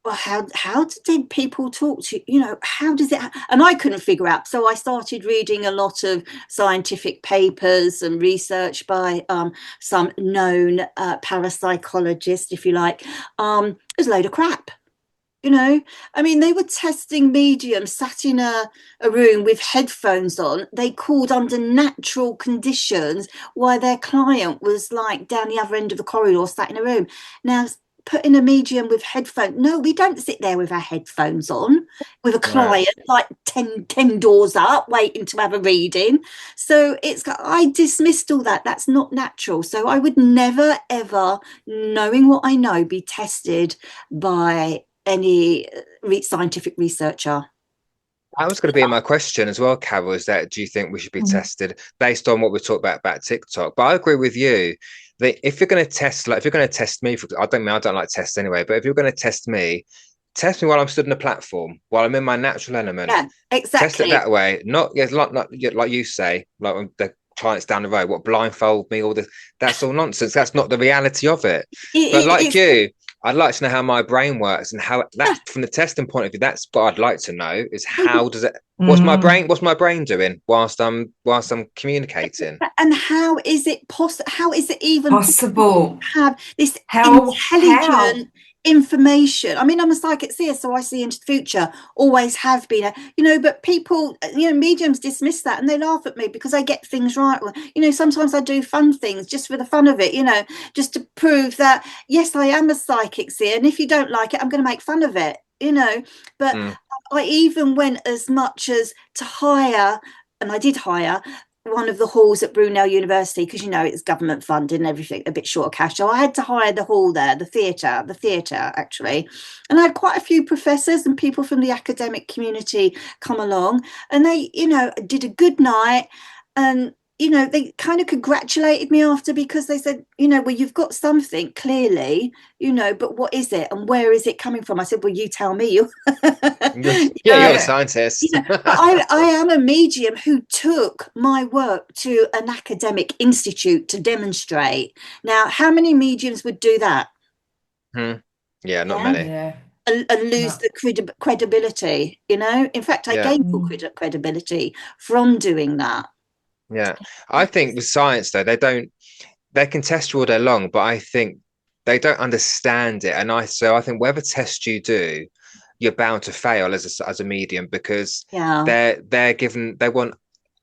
well, how did people talk to how does it and I couldn't figure out, so I started reading a lot of scientific papers and research by some known parapsychologist, if you like. It was a load of crap. I mean, they were testing mediums sat in a room with headphones on. They called under natural conditions while their client was like down the other end of the corridor, sat in a room. Now, putting a medium with headphones, no, we don't sit there with our headphones on with a No. client like 10 doors up waiting to have a reading. So I dismissed all that. That's not natural. So I would never, ever, knowing what I know, be tested by any scientific researcher. That was going to be my question as well, Carol, is that do you think we should be tested based on what we talked about TikTok? But I agree with you that if you're going to test, like if you're going to test me, I don't like tests anyway, but if you're going to test me while I'm stood on a platform, while I'm in my natural element. Yeah, Test it exactly. that way. Not yeah, like you say, like when the clients down the road, what blindfold me, all this. That's all nonsense. That's not the reality of it. But like It's you, I'd like to know how my brain works and how that's from the testing point of view. That's what I'd like to know is how does it Mm. what's my brain doing whilst I'm communicating? and how is it possible? How is it even possible Possible. to have this How? intelligent information? I mean, I'm a psychic seer, so I see into the future. Always have been, but people, mediums dismiss that and they laugh at me because I get things right. Sometimes I do fun things just for the fun of it. Just to prove that yes, I am a psychic seer, and if you don't like it, I'm going to make fun of it. But Mm, I even went as much as to hire, and I did hire one of the halls at Brunel University because it's government funded and everything, a bit short of cash. So I had to hire the hall there, the theatre actually, and I had quite a few professors and people from the academic community come along, and they, did a good night, and they kind of congratulated me after because they said, well, you've got something clearly, but what is it and where is it coming from? I said, well, you tell me. yeah, you're the Yeah. scientist. But I am a medium who took my work to an academic institute to demonstrate. Now, how many mediums would do that? Hmm. Yeah, not Yeah. many. Yeah. And lose No. the credibility. In fact, I Yeah. gained more Mm. credibility from doing that. Yeah. I think with science though, they can test you all day long, but I think they don't understand it. And I think whatever test you do, you're bound to fail as a medium because Yeah. they want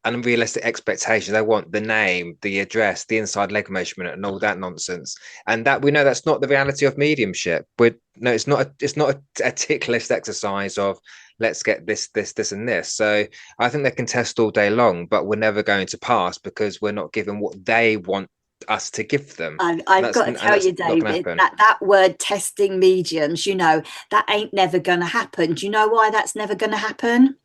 unrealistic expectations. They want the name, the address, the inside leg measurement, and all that nonsense. And that we know that's not the reality of mediumship. No, it's not a tick list exercise of let's get this, and this. So I think they can test all day long, but we're never going to pass because we're not given what they want us to give them. I've got to And tell that's you, not going to David, happen. that word testing mediums, that ain't never going to happen. Do you know why that's never going to happen?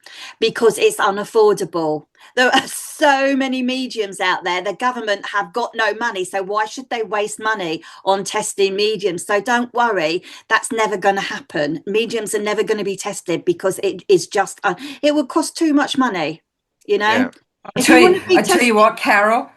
Because it's unaffordable. There are so many mediums out there. The government have got no money. So why should they waste money on testing mediums? So don't worry, that's never going to happen. Mediums are never going to be tested because it is just, it would cost too much money, you know? Yeah. If you want to be I tell you tested, what, Carol,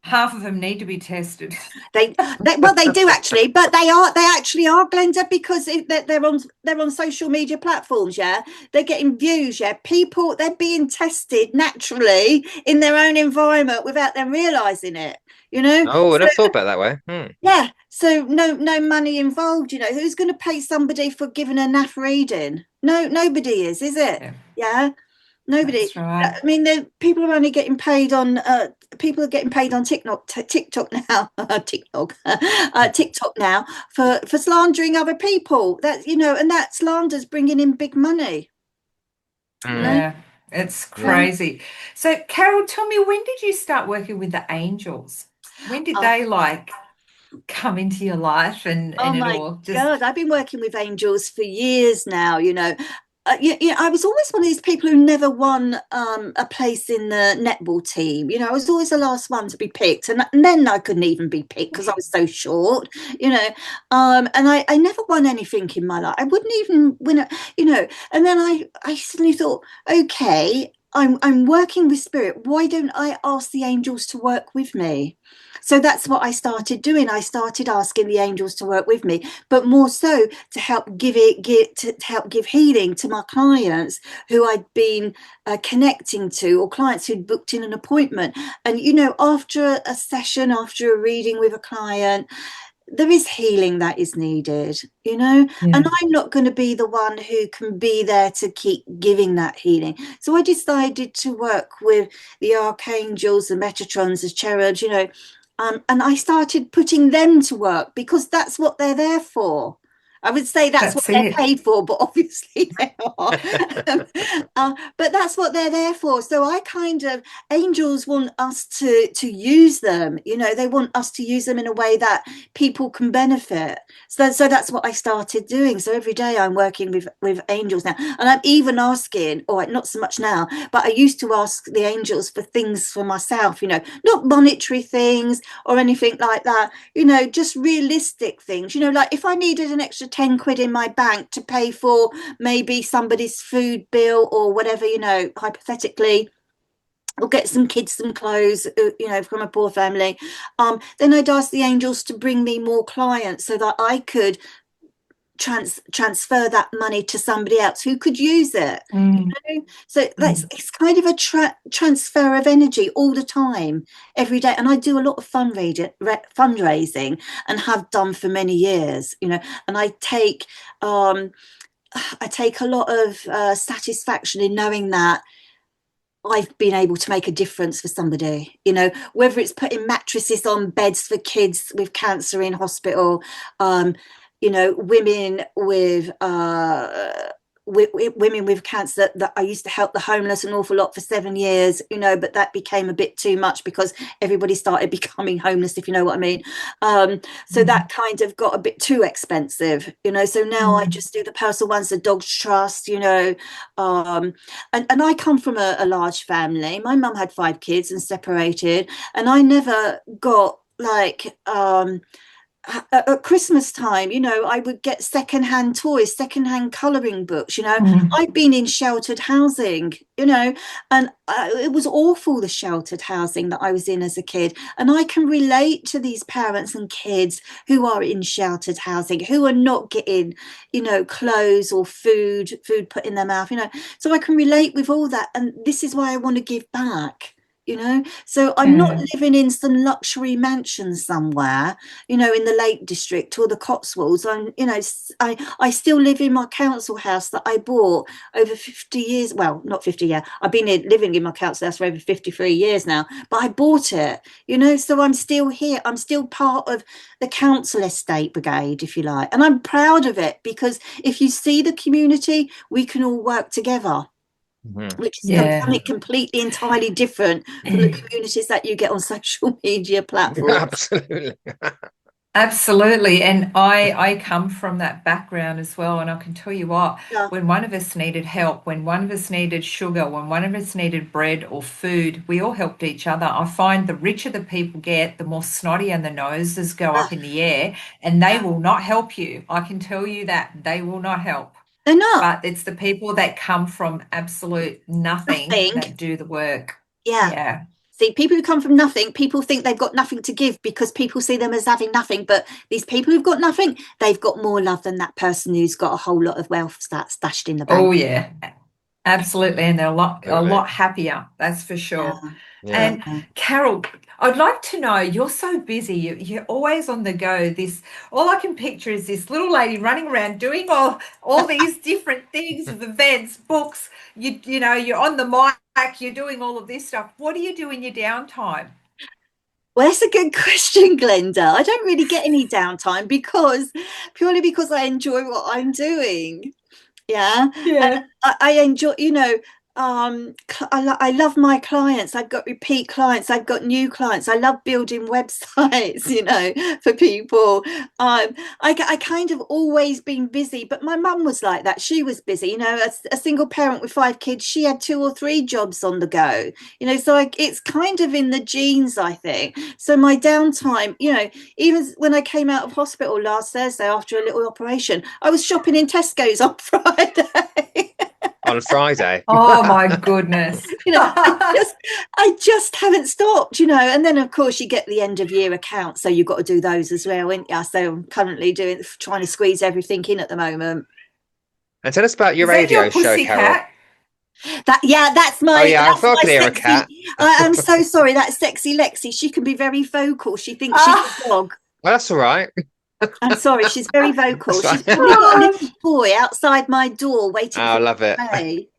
half of them need to be tested. they do actually, but they actually are, Glenda, because they're on social media platforms. Yeah, they're getting views. Yeah, people, they're being tested naturally in their own environment without them realizing it. Oh, I So never thought about it that way. Hmm. yeah, so no money involved. Who's going to pay somebody for giving a naff reading? No, nobody is it? Yeah, Yeah. Nobody. that's right. I mean, the people are only getting paid on. People are getting paid on TikTok now. TikTok, TikTok now for slandering other people. And that slander's bringing in big money. You know. Hmm. Yeah, it's Yeah. So, crazy. So, Carol, tell me, when did you start working with the angels? When did uh, they like? come into your life Oh and it my all just God, I've been working with angels for years now, you know. I was always one of these people who never won a place in the netball team. You know, I was always the last one to be picked, and then I couldn't even be picked because I was so short. You know, and I never won anything in my life. I wouldn't even win a, you know. And then I suddenly thought, okay, I'm working with spirit. Why don't I ask the angels to work with me? So that's what I started doing. I started asking the angels to work with me, but more so to help to help give healing to my clients who I'd been connecting to, or clients who'd booked in an appointment. And you know, after a session, after a reading with a client, there is healing that is needed, you know, and yeah. I'm not going to be the one who can be there to keep giving that healing. So I decided to work with the archangels, the metatrons, the cherubs, you know, and I started putting them to work because that's what they're there for. I would say that's what That's they're it. paid for, but obviously they are. But that's what they're there for. So I kind of, angels want us to use them. You know, they want us to use them in a way that people can benefit. So that's what I started doing. So every day I'm working with angels now, and I'm even asking, or not so much now, but I used to ask the angels for things for myself. You know, not monetary things or anything like that. You know, just realistic things. You know, like if I needed an extra 10 quid in my bank to pay for maybe somebody's food bill or whatever. You know, hypothetically, or get some kids some clothes, you know, from a poor family. Then I'd ask the angels to bring me more clients so that I could transfer that money to somebody else who could use it. Mm, You know? So that's, mm. it's kind of a transfer of energy all the time, every day. And I do a lot of fundraising and have done for many years. You know, and um, I take a lot of satisfaction in knowing that I've been able to make a difference for somebody, you know, whether it's putting mattresses on beds for kids with cancer in hospital, um, you know, women with cancer that I used to help the homeless an awful lot for 7 years, you know, but that became a bit too much because everybody started becoming homeless, if you know what I mean. So that Mm, kind of got a bit too expensive, you know. So now I mm. just do the personal ones, the Dogs Trust, you know, um, and I come from a large family. My mum had 5 kids and separated, and I never got like at Christmas time, you know, I would get secondhand toys, secondhand colouring books. You know, Mm. I've been in sheltered housing, you know, and it was awful, the sheltered housing that I was in as a kid. And I can relate to these parents and kids who are in sheltered housing, who are not getting, you know, clothes or food put in their mouth, you know. So I can relate with all that. And this is why I want to give back. You know, so I'm not Yeah, living in some luxury mansion somewhere, you know, in the Lake District or the Cotswolds. You know, I still live in my council house that I bought over 50 years. Well, not 50 years. I've been living in my council house for over 53 years now, but I bought it, you know, so I'm still here. I'm still part of the council estate brigade, if you like. And I'm proud of it because if you see the community, we can all work together, Mhm. which is yeah. something completely entirely different from the communities that you get on social media platforms. Absolutely. Absolutely. And I come from that background as well. And I can tell you what, Yeah. when one of us needed help, when one of us needed sugar, when one of us needed bread or food, we all helped each other. I find the richer the people get, the more snotty and the noses go Yeah. up in the air, and they Yeah. will not help you. I can tell you that they will not help. They're not. But it's the people that come from absolute nothing Nothing. that do the work. Yeah. Yeah. See, people who come from nothing, people think they've got nothing to give because people see them as having nothing. But these people who've got nothing, they've got more love than that person who's got a whole lot of wealth stashed in the Oh bank. yeah. Absolutely, and they're a Absolutely. lot happier, that's for sure. Yeah. Yeah. And Yeah. Carole, I'd like to know, you're so busy, you're always on the go. This, all I can picture is this little lady running around doing all these different things, events, books. You know, you're on the mic, you're doing all of this stuff. What do you do in your downtime? Well, that's a good question, Glenda. I don't really get any downtime because purely because I enjoy what I'm doing. Yeah. And Yeah. I enjoy, you know, I love my clients. I've got repeat clients. I've got new clients. I love building websites, for people. I kind of always been busy, but my mum was like that. She was busy, a single parent with 5 kids. She had 2 or 3 jobs on the go, so it's kind of in the genes, I think. So my downtime, even when I came out of hospital last Thursday after a little operation, I was shopping in Tesco's on Friday. On Friday. Oh my goodness. you know I just I just haven't stopped, and then of course you get the end of year accounts, so you've got to do those as well, ain't you? So I'm currently trying to squeeze everything in at the moment. And tell us about your Is that your radio show, pussy Carole. cat? That's Oh my yeah, I that's thought I my could hear a sexy. cat. I'm so sorry, that's sexy Lexi. She can be very vocal. She thinks she's a Ah, dog. Well, that's all right. I'm sorry, she's very vocal. That's fine. She's probably got a little toy outside my door waiting I for me love it. to play.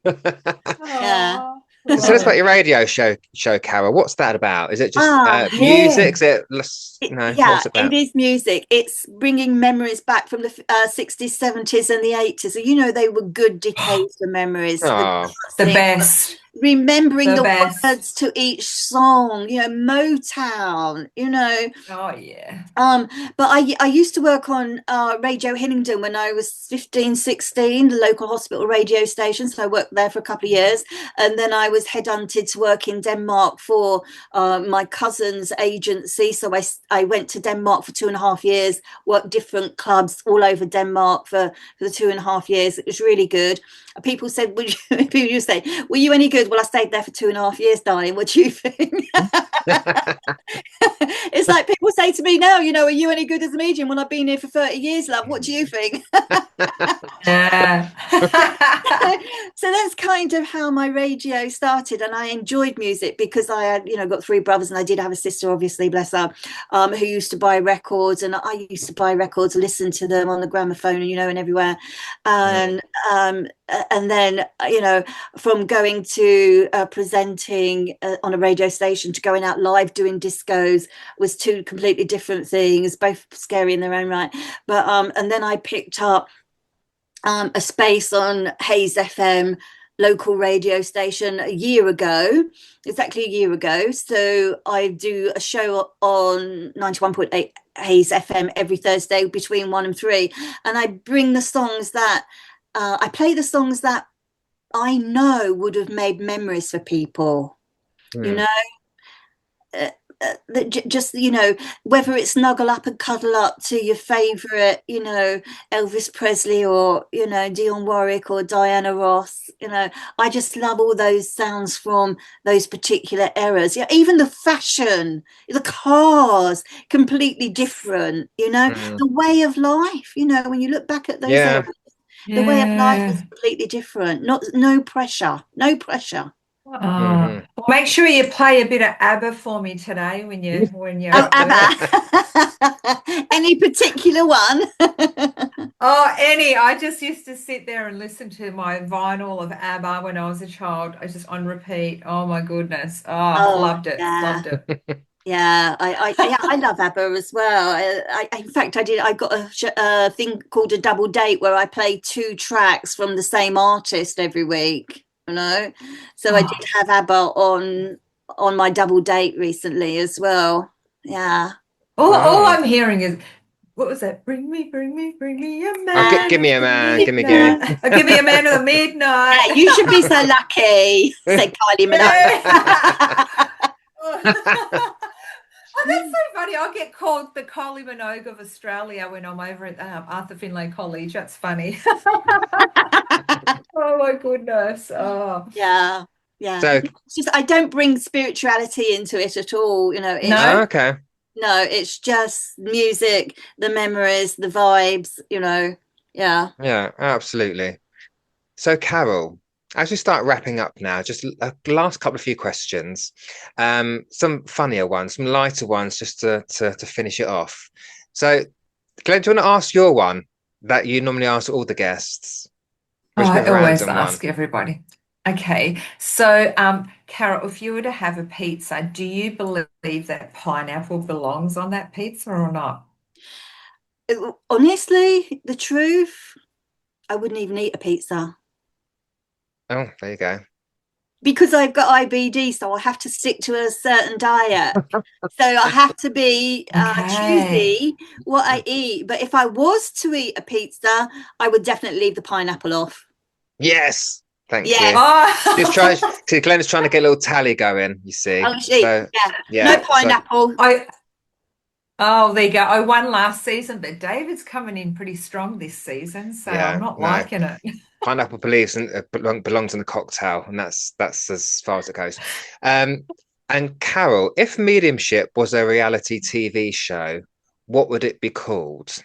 Yeah. oh, So tell love us about it. your radio show, Carole. What's that about? Is it just Ah, music? Yeah. Is it, yeah, what's it it about? is music. It's bringing memories back from the 60s, 70s, and the 80s. So, they were good decades for memories, the Oh, The dancing, best. remembering The the best. words to each song, Motown, Oh yeah. um, but I used to work on Radio Hillingdon when I was 15, 16, the local hospital radio station. So I worked there for a couple of years. And then I was headhunted to work in Denmark for my cousin's agency. So I went to Denmark for 2.5 years, worked different clubs all over Denmark for the 2.5 years. It was really good. People said, people used to say, were you any good? Well, I stayed there for 2.5 years, darling. What do you think? It's like people say to me now, are you any good as a medium? When I've been here for 30 years, love, what do you think? Yeah. So that's kind of how my radio started, and I enjoyed music because I had got 3 brothers, and I did have a sister, obviously, bless her, who used to buy records, and I used to buy records, listen to them on the gramophone, and everywhere. Mm. And then from going to presenting on a radio station to going out live doing discos was 2 completely different things, both scary in their own right. But and then I picked up a space on Hayes FM local radio station a year ago, exactly a year ago. So I do a show on 91.8 Hayes FM every Thursday between 1 and 3, and I bring the songs that I play the songs that I know would have made memories for people, you Mm. know, just whether it's snuggle up and cuddle up to your favorite, Elvis Presley, or Dionne Warwick or Diana Ross. I just love all those sounds from those particular eras. Yeah, even the fashion, the cars, completely different. Mm. The way of life. When you look back at those eras, Yeah. the way of life Yeah. was completely different. Not no pressure, no pressure. Oh, Hmm. well, make sure you play a bit of ABBA for me today when you're Oh, at work. ABBA. Any particular one? Oh, Annie, I just used to sit there and listen to my vinyl of ABBA when I was a child. I just on repeat. Oh my goodness. Oh, Oh, loved it. yeah. Loved it. Yeah, I love ABBA as well. In fact, I got a thing called a double date where I play 2 tracks from the same artist every week. So I did Oh, have ABBA on my double date recently as well. Yeah. all Oh. I'm hearing is what was that? Bring me a Oh, Uh, man give me of a the man. Give me. midnight. Oh, give me a man of the midnight. yeah, you should be so lucky, said Kylie Minogue. Yeah. Oh, that's so funny. I'll get called the Kylie Minogue of Australia when I'm over at Arthur Finlay College. That's funny. Oh my goodness. Oh Yeah, yeah. So, It's just I don't bring spirituality into it at all. It's no. okay. no, it's just music, the memories, the vibes. Yeah. Yeah, absolutely. So, Carole, as we start wrapping up now, just a last couple of few questions. Some funnier ones, some lighter ones, just to finish it off. So, Glenn, do you want to ask your one that you normally ask all the guests? Or Oh, just a bit I of a always random one? ask everybody. Okay, so Carol, if you were to have a pizza, do you believe that pineapple belongs on that pizza or not? Honestly, the truth, I wouldn't even eat a pizza. Oh, there you go. because I've got IBD, so I have to stick to a certain diet. So I have to be Okay. choosy what I eat. But if I was to eat a pizza, I would definitely leave the pineapple off. Yes, thank you. Yes. Just try. Oh, See, Glenn is trying to get a little tally going. You see, Oh, she, so yeah. No yeah, so pineapple. I oh, there you go. I won last season, but David's coming in pretty strong this season, so I'm yeah, not no. liking it. Pineapple believes and belongs in the cocktail, and that's as far as it goes. Um, and Carol, if mediumship was a reality TV show, what would it be called?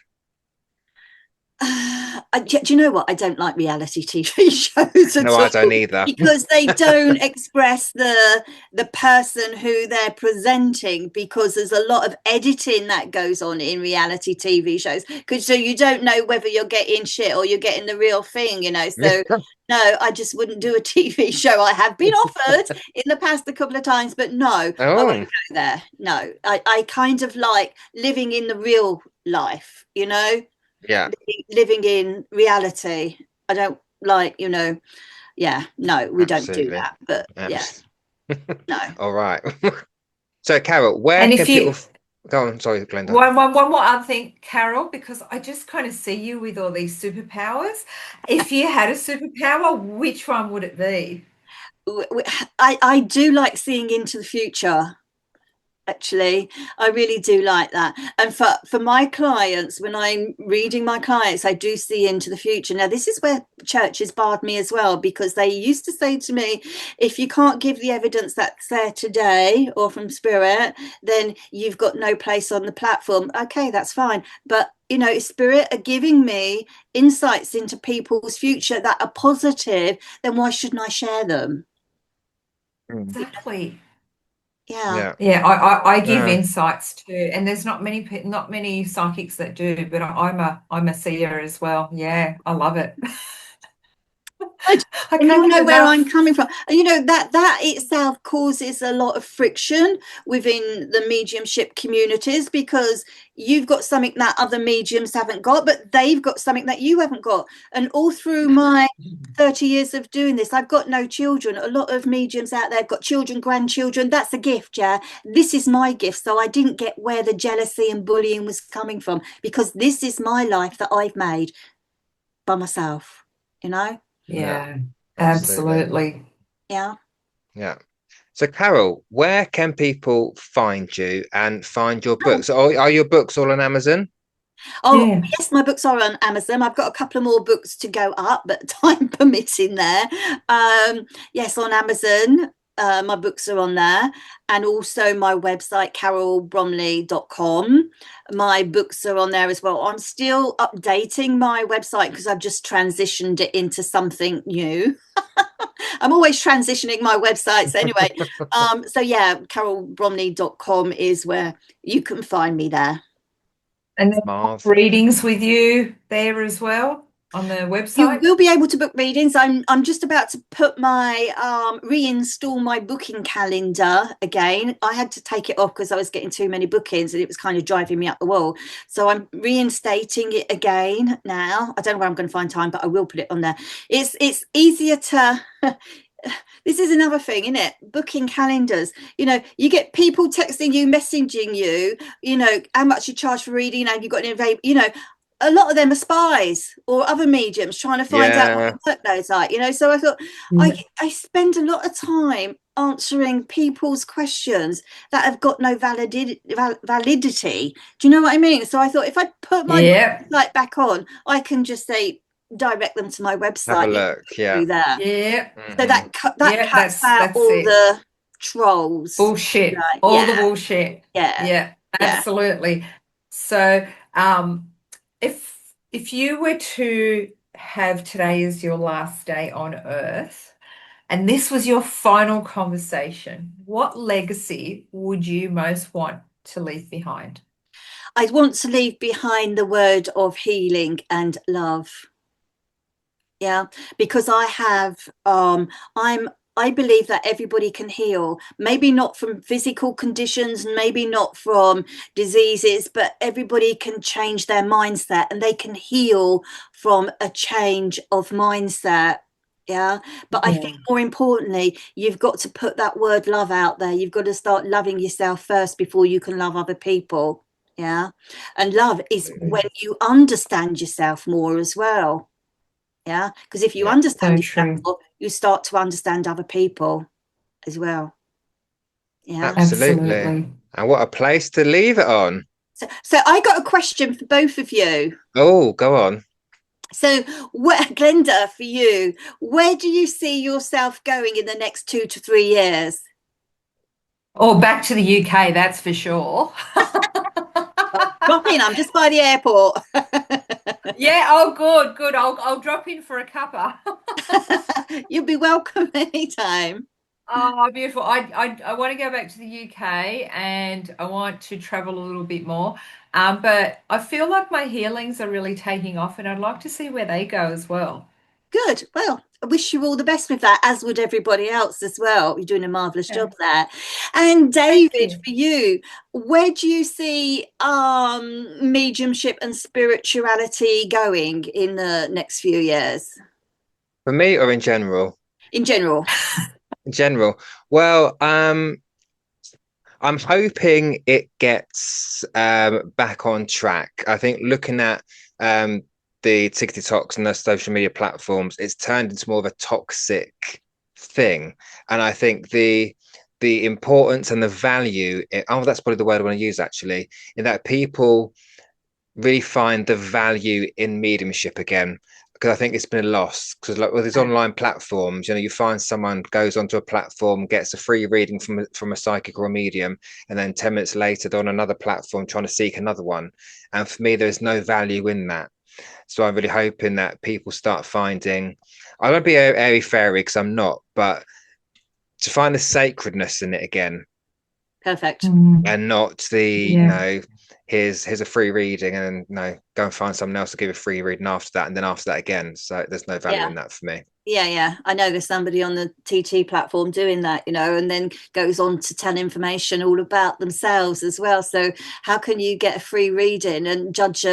Do you know what? I don't like reality TV shows No, at I don't all either. because they don't express the person who they're presenting, because there's a lot of editing that goes on in reality TV shows. Because so you don't know whether you're getting shit or you're getting the real thing, you know. So no, I just wouldn't do a TV show. I have been offered in the past a couple of times, but no, I Oh, wouldn't go there. No, I kind of like living in the real life, you know, yeah, living in reality. I don't like, yeah, no, we don't do absolutely. that. But yeah, Abs- no. All right. So, Carol, where And if can people you go on? Sorry, Glenda. one more other thing, Carol, because I just kind of see you with all these superpowers. If you had a superpower, which one would it be? I do like seeing into the future. Actually, I really do like that. And for my clients, when I'm reading my clients, I do see into the future. Now this is where churches barred me as well, because they used to say to me, if you can't give the evidence that's there today or from spirit, then you've got no place on the platform. Okay, that's fine, but spirit are giving me insights into people's future that are positive, then why shouldn't I share them? Mm. Exactly. Yeah. Yeah. Yeah, I give Uh, insights too, and there's not many psychics that do, but I'm a seer as well. Yeah, I love it. Good. I And can't you get know where I'm enough. coming from. And that itself causes a lot of friction within the mediumship communities, because you've got something that other mediums haven't got, but they've got something that you haven't got. And all through my 30 years of doing this, I've got no children. A lot of mediums out there have got children, grandchildren. That's a gift, yeah. This is my gift. So I didn't get where the jealousy and bullying was coming from, because this is my life that I've made by myself, you know? yeah, Yeah, absolutely. absolutely. Yeah. Yeah. So, Carol, where can people find you and find your Oh, books? Are your books all on Amazon? oh, Yeah. yes, my books are on Amazon. I've got a couple of more books to go up, but time permitting there. Yes, on Amazon. My books are on there, and also my website, carolebromley.com. My books are on there as well. I'm still updating my website because I've just transitioned it into something new. I'm always transitioning my websites anyway. So yeah, carolebromley.com is where you can find me there. And then Marv. readings with you there as well on the You website. will be able to book readings. I'm just about to put my reinstall my booking calendar again. I had to take it off because I was getting too many bookings and it was kind of driving me up the wall. So I'm reinstating it again now. I don't know where I'm going to find time, but I will put it on there. It's easier to this is another thing, isn't it? Booking calendars. You get people texting you, messaging you, how much you charge for reading, and you've got an invade, a lot of them are spies or other mediums trying to find out what Yeah, your workload's like, So I thought Yeah. I spend a lot of time answering people's questions that have got no validity. Do you know what I mean? So I thought if I put my Yeah. website back on, I can just say direct them to my have a website. look. Yeah. Do that. Yeah. So Hmm. that Yeah. cuts out That's all it. the trolls. Bullshit. Right? All Yeah, the bullshit. yeah, Yeah, yeah. absolutely. So, if you were to have today as your last day on Earth, and this was your final conversation, what legacy would you most want to leave behind? I want to leave behind the word of healing and love. Yeah, because I believe that everybody can heal, maybe not from physical conditions, maybe not from diseases, but everybody can change their mindset and they can heal from a change of mindset. Yeah. But I think more importantly, you've got to put that word love out there. You've got to start loving yourself first before you can love other people. Yeah. And love is when you understand yourself more as well. Yeah. Because if you Yeah, understand So yourself true. more, you start to understand other people as well. Yeah. absolutely. Absolutely. And what a place to leave it on. So I got a question for both of you. Oh, go on. So, Glenda, for you, where do you see yourself going in the next 2 to 3 years? Or back to the UK, that's for sure. Drop in. I'm just by the airport. Yeah, oh good, good. I'll drop in for a cuppa. You'll be welcome anytime. Oh, beautiful. I want to go back to the UK and I want to travel a little bit more. But I feel like my healings are really taking off and I'd like to see where they go as well. Good. Well, I wish you all the best with that, as would everybody else as well. You're doing a marvelous Yeah. job there. And Thank David, you. for you, where do you see mediumship and spirituality going in the next few years For me or in general? in general? In general. Well, I'm hoping it gets back on track. I think looking at the TikToks and the social media platforms, it's turned into more of a toxic thing. And I think the importance and the value, oh, that's probably the word I want to use actually, in that people really find the value in mediumship again, because I think it's been lost. Because like with these online platforms, you find someone goes onto a platform, gets a free reading from a psychic or a medium, and then 10 minutes later they're on another platform trying to seek another one. And for me, there's no value in that. So I'm really hoping that people start finding. I won't be a airy fairy because I'm not, but to find the sacredness in it again, Perfect. and not the Yeah. here's a free reading and go and find someone else to give a free reading after that and then after that again. So there's no value Yeah. in that for me. Yeah. I know there's somebody on the TT platform doing that, and then goes on to tell information all about themselves as well. So how can you get a free reading and judge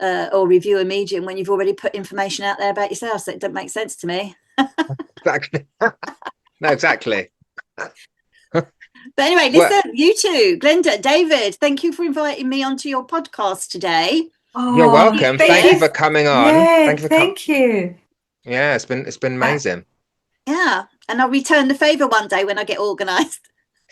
or review a medium when you've already put information out there about yourself? So it doesn't make sense to me. Exactly. No, exactly. But anyway, Well, listen, you two, Glenda, David, thank you for inviting me onto your podcast today. you're Oh, welcome. thank Thank you you. for coming on. Yeah, Thank you for coming. thank you. Yeah, it's been Uh, amazing. Yeah. And I'll return the favour one day when I get organised.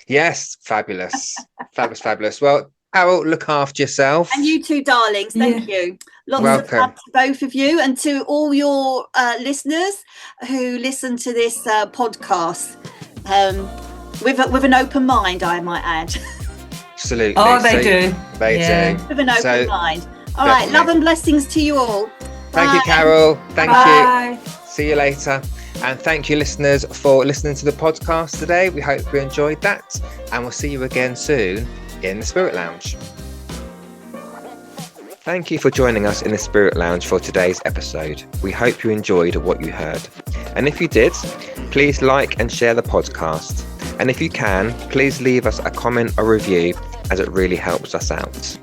Yes, fabulous. Fabulous. Well, Carole, look after yourself. And you two, darlings, thank yeah. you. Lots of Welcome. love to both of you and to all your listeners who listen to this podcast with an open mind, I might add. Absolutely. Oh, they do. They Yeah. do. With an open So, mind. All right, love and blessings to you all. Thank you, Bye. Carole. Thank you. Bye. See you later. And thank you, listeners, for listening to the podcast today. We hope you enjoyed that. And we'll see you again soon in the Spirit Lounge. Thank you for joining us in the Spirit Lounge for today's episode. We hope you enjoyed what you heard. And if you did, please like and share the podcast. And if you can, please leave us a comment or review, as it really helps us out.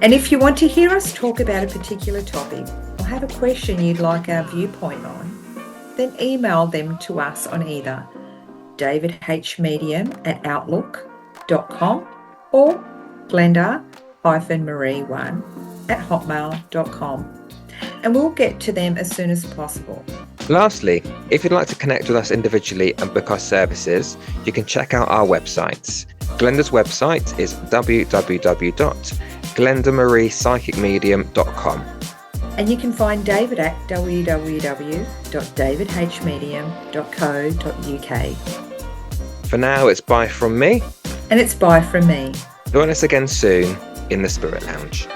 And if you want to hear us talk about a particular topic or have a question you'd like our viewpoint on, then email them to us on either davidhmedium@outlook.com or glenda-marie1@hotmail.com, and we'll get to them as soon as possible. Lastly, if you'd like to connect with us individually and book our services, you can check out our websites. Glenda's website is www.glendamariepsychicmedium.com. And you can find David at www.davidhmedium.co.uk. For now, it's bye from me. And it's bye from me. Join us again soon in the Spirit Lounge.